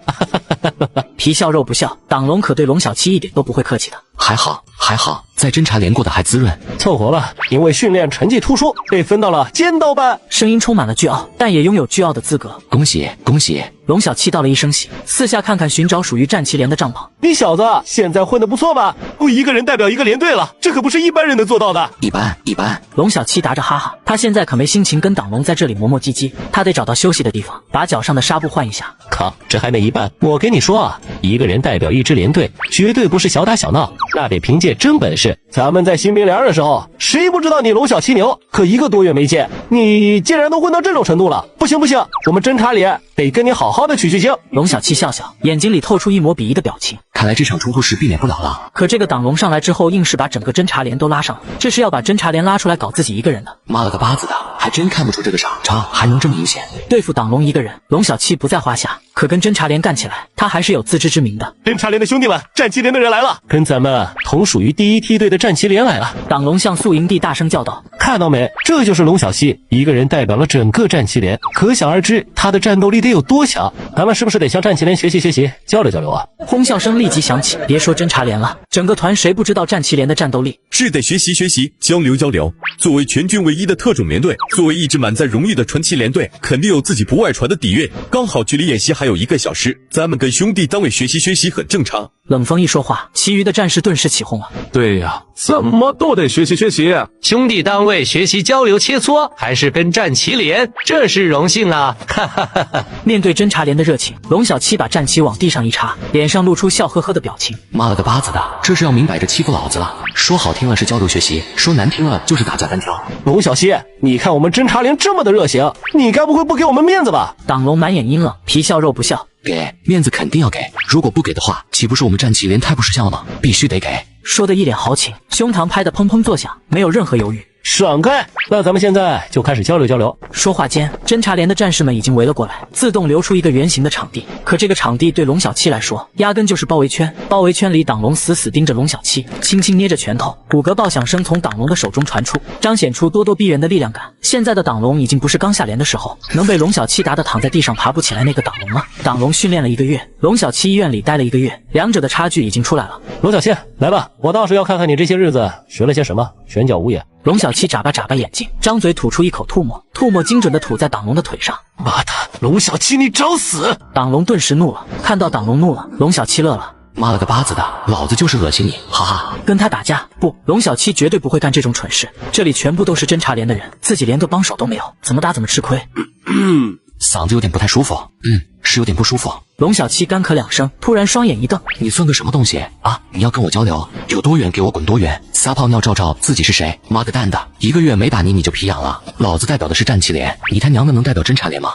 皮笑肉不笑，党龙可对龙小七一点都不会客气的。还好还好，在侦察连过得还滋润，凑合了。因为训练成绩突出，被分到了尖刀班。声音充满了倨傲，但也拥有倨傲的资格。恭喜恭喜！龙小七道了一声喜，四下看看，寻找属于战旗连的帐篷。你小子现在混得不错吧？我一个人代表一个连队了，这可不是一般人能做到的。一般一般。龙小七打着哈哈，他现在可没心情跟党龙在这里磨磨唧唧，他得找到休息的地方，把脚上的纱布换一下。靠，这还没一半。我跟你说啊，一个人代表一支连队，绝对不是小打小闹，那得凭借真本事。咱们在新兵连的时候，谁不知道你龙小七牛？可1个多月没见，你竟然都混到这种程度了！不行不行，我们侦察连得跟你好好的取经。龙小七笑笑，眼睛里透出一抹鄙夷的表情。看来这场冲突是避免不了了。可这个党龙上来之后，硬是把整个侦察连都拉上了，这是要把侦察连拉出来搞自己一个人的。妈了个巴子的，还真看不出这个场还能这么明显。对付党龙一个人，龙小七不在话下，可跟侦察连干起来，他还是有自知之明的。侦察连的兄弟们，战旗连的人来了，跟咱们同属于第1梯队的战旗连来了。党龙向宿营地大声叫道：“看到没？这就是龙小七，一个人代表了整个战旗连，可想而知他的战斗力得有多强。咱们是不是得向战旗连学习学习，交流交流啊？”哄笑声立即响起，别说侦察连了，整个团谁不知道战旗连的战斗力？是得学习学习，交流交流。作为全军唯一的特种连队，作为一支满载荣誉的传奇连队，肯定有自己不外传的底蕴。刚好距离演习还有1个小时，咱们跟兄弟单位学习学习很正常。冷风一说话，其余的战士顿时起哄了。对呀，怎么都得学习学习。兄弟单位学习交流切磋，还是跟战旗连，这是荣幸啊！哈哈哈哈。面对侦察连的热情，龙小七把战旗往地上一插，脸上露出笑呵呵的表情。妈了个巴子的，这是要明摆着欺负老子了。说好听了是交流学习，说难听了就是打架单挑。龙小七，你看我们侦察连这么的热情，你该不会不给我们面子吧？党龙满眼阴冷，皮笑肉不笑。给面子肯定要给，如果不给的话，岂不是我们战旗连太不识相了吗？必须得给。说的一脸豪情，胸膛拍得砰砰作响，没有任何犹豫。爽快！那咱们现在就开始交流交流。说话间，侦察连的战士们已经围了过来，自动留出一个圆形的场地。可这个场地对龙小七来说，压根就是包围圈。包围圈里，党龙死死盯着龙小七，轻轻捏着拳头，骨骼爆响声从党龙的手中传出，彰显出咄咄逼人的力量感。现在的党龙已经不是刚下连的时候，能被龙小七打得躺在地上爬不起来那个党龙了。党龙训练了1个月，龙小七医院里待了1个月，两者的差距已经出来了。龙小七，来吧，我倒是要看看你这些日子学了些什么，拳脚无眼。龙小七眨巴眨巴眼睛，张嘴吐出一口唾沫，唾沫精准地吐在党龙的腿上。妈的，龙小七你找死！党龙顿时怒了，看到党龙怒了，龙小七乐了。妈了个巴子的，老子就是恶心你，哈哈！跟他打架？不，龙小七绝对不会干这种蠢事。这里全部都是侦察连的人，自己连个帮手都没有，怎么打怎么吃亏。嗓子有点不太舒服。是有点不舒服。龙小七干咳2声，突然双眼一瞪：“你算个什么东西啊？你要跟我交流，有多远给我滚多远！撒泡尿照照自己是谁？妈个蛋的！1个月没打你就皮痒了。老子代表的是战旗连，你他娘的能代表侦察连吗？”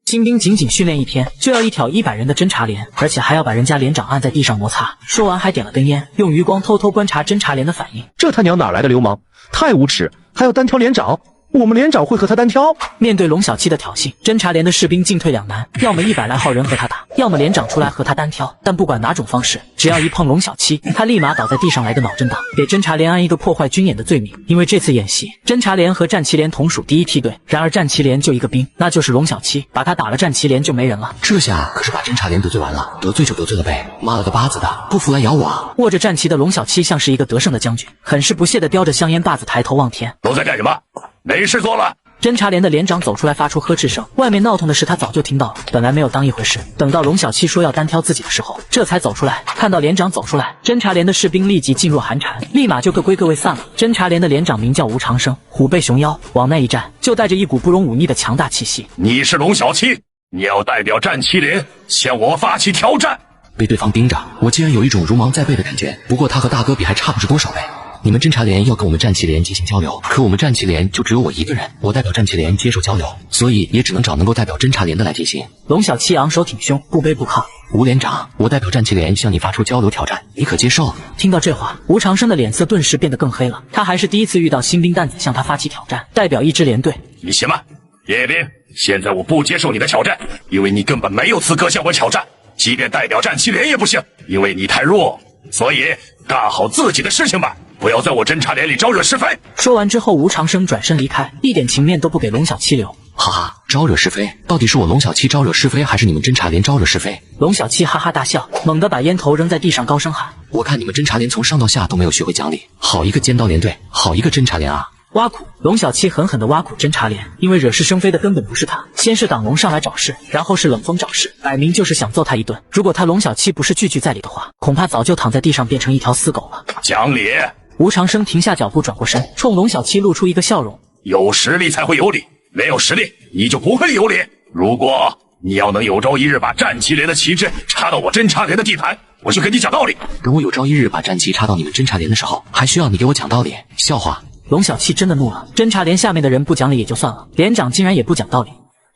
新兵仅仅训练1天，就要一挑100人的侦察连，而且还要把人家连长按在地上摩擦。说完还点了根烟，用余光偷偷观察侦察连的反应。这他娘哪来的流氓？太无耻！还要单挑连长？我们连长会和他单挑？面对龙小七的挑衅，侦察连的士兵进退两难，要么100来号人和他打，要么连长出来和他单挑。但不管哪种方式，只要一碰龙小七，他立马倒在地上来个脑震荡，给侦察连安一个破坏军演的罪名。因为这次演习，侦察连和战旗连同属第1梯队，然而战旗连就一个兵，那就是龙小七，把他打了，战旗连就没人了。这下可是把侦察连得罪完了，得罪就得罪了呗，妈了个巴子的，不服来咬我啊！握着战旗的龙小七像是一个得胜的将军，很是不屑地叼着香烟把子抬头望天。都在干什么？没事做了。侦察连的连长走出来发出呵斥声，外面闹腾的事他早就听到了，本来没有当一回事。等到龙小七说要单挑自己的时候，这才走出来。看到连长走出来，侦察连的士兵立即噤若寒蝉，立马就各归各位散了。侦察连的连长名叫吴长生，虎背熊腰，往那一站就带着一股不容忤逆的强大气息。你是龙小七，你要代表战旗连向我发起挑战。被对方盯着，我竟然有一种如芒在背的感觉。不过他和大哥比还差不知多少呗。你们侦察连要跟我们战旗连进行交流，可我们战旗连就只有我一个人，我代表战旗连接受交流，所以也只能找能够代表侦察连的来进行。龙小七昂首挺胸，不卑不亢。吴连长，我代表战旗连向你发出交流挑战，你可接受？听到这话，吴长生的脸色顿时变得更黑了。他还是第一次遇到新兵蛋子向他发起挑战，代表一支连队。你行吗？叶斌，现在我不接受你的挑战，因为你根本没有资格向我挑战，即便代表战旗连也不行，因为你太弱，所以干好自己的事情吧。不要在我侦察连里招惹是非。说完之后，吴长生转身离开，一点情面都不给龙小七留。哈哈，招惹是非，到底是我龙小七招惹是非，还是你们侦察连招惹是非？龙小七哈哈大笑，猛地把烟头扔在地上，高声喊：我看你们侦察连从上到下都没有学会讲理，好一个尖刀连队，好一个侦察连啊！挖苦！龙小七狠狠地挖苦侦察连，因为惹是生非的根本不是他，先是党龙上来找事，然后是冷风找事，摆明就是想揍他一顿。如果他龙小七不是句句在理的话，恐怕早就躺在地上变成一条死狗了。讲理！吴长生停下脚步，转过身，冲龙小七露出一个笑容：有实力才会有理，没有实力你就不会有理。如果你要能有朝一日把战旗连的旗帜插到我侦察连的地盘，我就跟你讲道理。等我有朝一日把战旗插到你们侦察连的时候，还需要你给我讲道理？笑话！龙小七真的怒了，侦察连下面的人不讲理也就算了，连长竟然也不讲道理。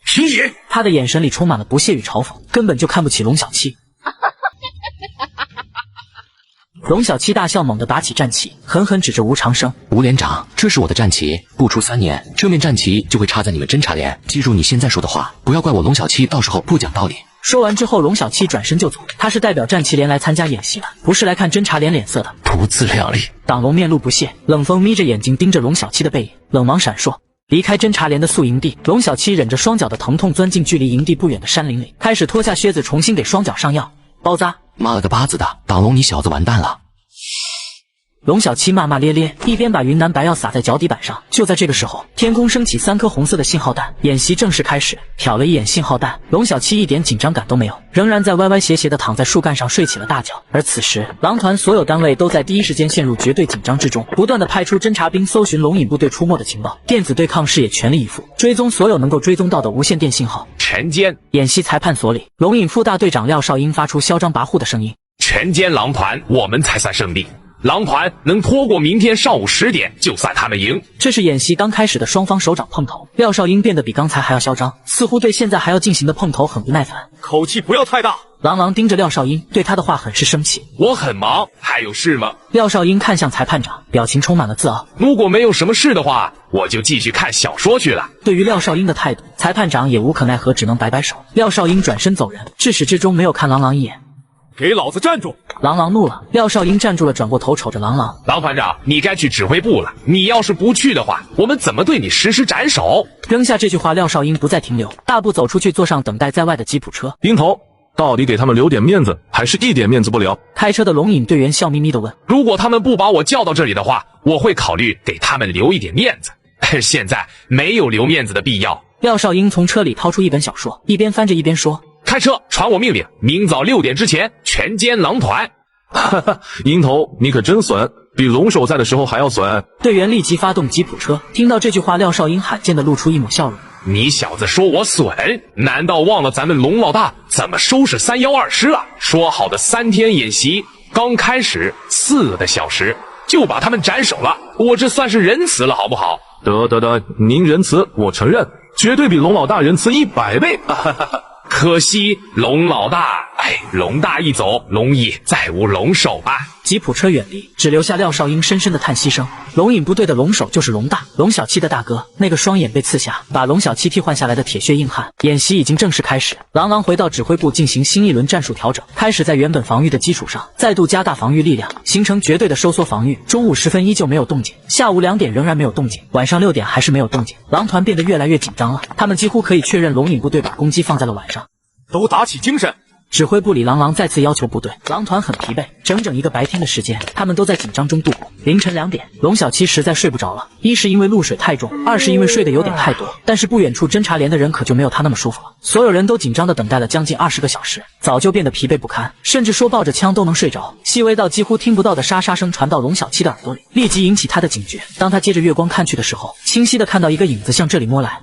停止！他的眼神里充满了不屑与嘲讽，根本就看不起龙小七。龙小七大笑，猛地拔起战旗，狠狠指着吴长生：吴连长，这是我的战旗，不出3年，这面战旗就会插在你们侦察连。记住你现在说的话，不要怪我龙小七到时候不讲道理。说完之后，龙小七转身就走。他是代表战旗连来参加演习的，不是来看侦察连脸色的。不自量力！党龙面露不屑，冷风眯着眼睛盯着龙小七的背影，冷芒闪烁。离开侦察连的宿营地，龙小七忍着双脚的疼痛，钻进距离营地不远的山林里，开始脱下靴子，重新给双脚上药。包扎！妈了个巴子的，党龙你小子完蛋了！龙小七骂骂咧咧，一边把云南白药撒在脚底板上。就在这个时候，天空升起3颗红色的信号弹，演习正式开始。瞟了一眼信号弹，龙小七一点紧张感都没有，仍然在歪歪斜斜的躺在树干上睡起了大觉。而此时，狼团所有单位都在第一时间陷入绝对紧张之中，不断的派出侦察兵搜寻龙隐部队出没的情报，电子对抗室也全力以赴，追踪所有能够追踪到的无线电信号。全歼！演习裁判所里，龙隐副大队长廖少英发出嚣张跋扈的声音：全歼狼团，我们才算胜利。狼团能拖过明天上午10点，就算他们赢。这是演习刚开始的双方首长碰头，廖少英变得比刚才还要嚣张，似乎对现在还要进行的碰头很不耐烦。口气不要太大。郎盯着廖少英，对他的话很是生气。我很忙，还有事吗？廖少英看向裁判长，表情充满了自傲。如果没有什么事的话，我就继续看小说去了。对于廖少英的态度，裁判长也无可奈何，只能摆摆手。廖少英转身走人，至始至终没有看郎一眼。给老子站住！郎怒了，廖少英站住了，转过头瞅着郎。郎团长，你该去指挥部了。你要是不去的话，我们怎么对你实施斩首？扔下这句话，廖少英不再停留，大步走出去，坐上等待在外的吉普车。鹰头，到底给他们留点面子，还是一点面子不留？开车的龙隐队员笑眯眯地问：如果他们不把我叫到这里的话，我会考虑给他们留一点面子。现在没有留面子的必要。廖少英从车里掏出一本小说，一边翻着一边说：开车，传我命令，明早6点之前全歼狼团。哈哈，鹰头，你可真损，比龙首在的时候还要损。队员立即发动吉普车。听到这句话，廖少英罕见的露出一抹笑容。你小子说我损，难道忘了咱们龙老大怎么收拾312师了？说好的3天演习，刚开始4个小时就把他们斩首了，我这算是仁慈了，好不好？得，您仁慈，我承认，绝对比龙老大仁慈100倍。可惜龙老大，龙大一走，龙翼再无龙首啊！吉普车远离，只留下廖少英深深的叹息声。龙影部队的龙首就是龙大，龙小七的大哥，那个双眼被刺下，把龙小七替换下来的铁血硬汉。演习已经正式开始，郎朗回到指挥部进行新一轮战术调整，开始在原本防御的基础上再度加大防御力量，形成绝对的收缩防御。中午时分依旧没有动静，下午2点仍然没有动静，晚上6点还是没有动静。狼团变得越来越紧张了，他们几乎可以确认龙影部队把攻击放在了晚上。都打起精神！指挥部里，郎再次要求部队。狼团很疲惫，整整一个白天的时间，他们都在紧张中度过。凌晨2点，龙小七实在睡不着了，一是因为露水太重，二是因为睡得有点太多。但是不远处侦察连的人可就没有他那么舒服了，所有人都紧张地等待了将近20个小时，早就变得疲惫不堪，甚至说抱着枪都能睡着。细微到几乎听不到的沙沙声传到龙小七的耳朵里，立即引起他的警觉。当他借着月光看去的时候，清晰地看到一个影子向这里摸来。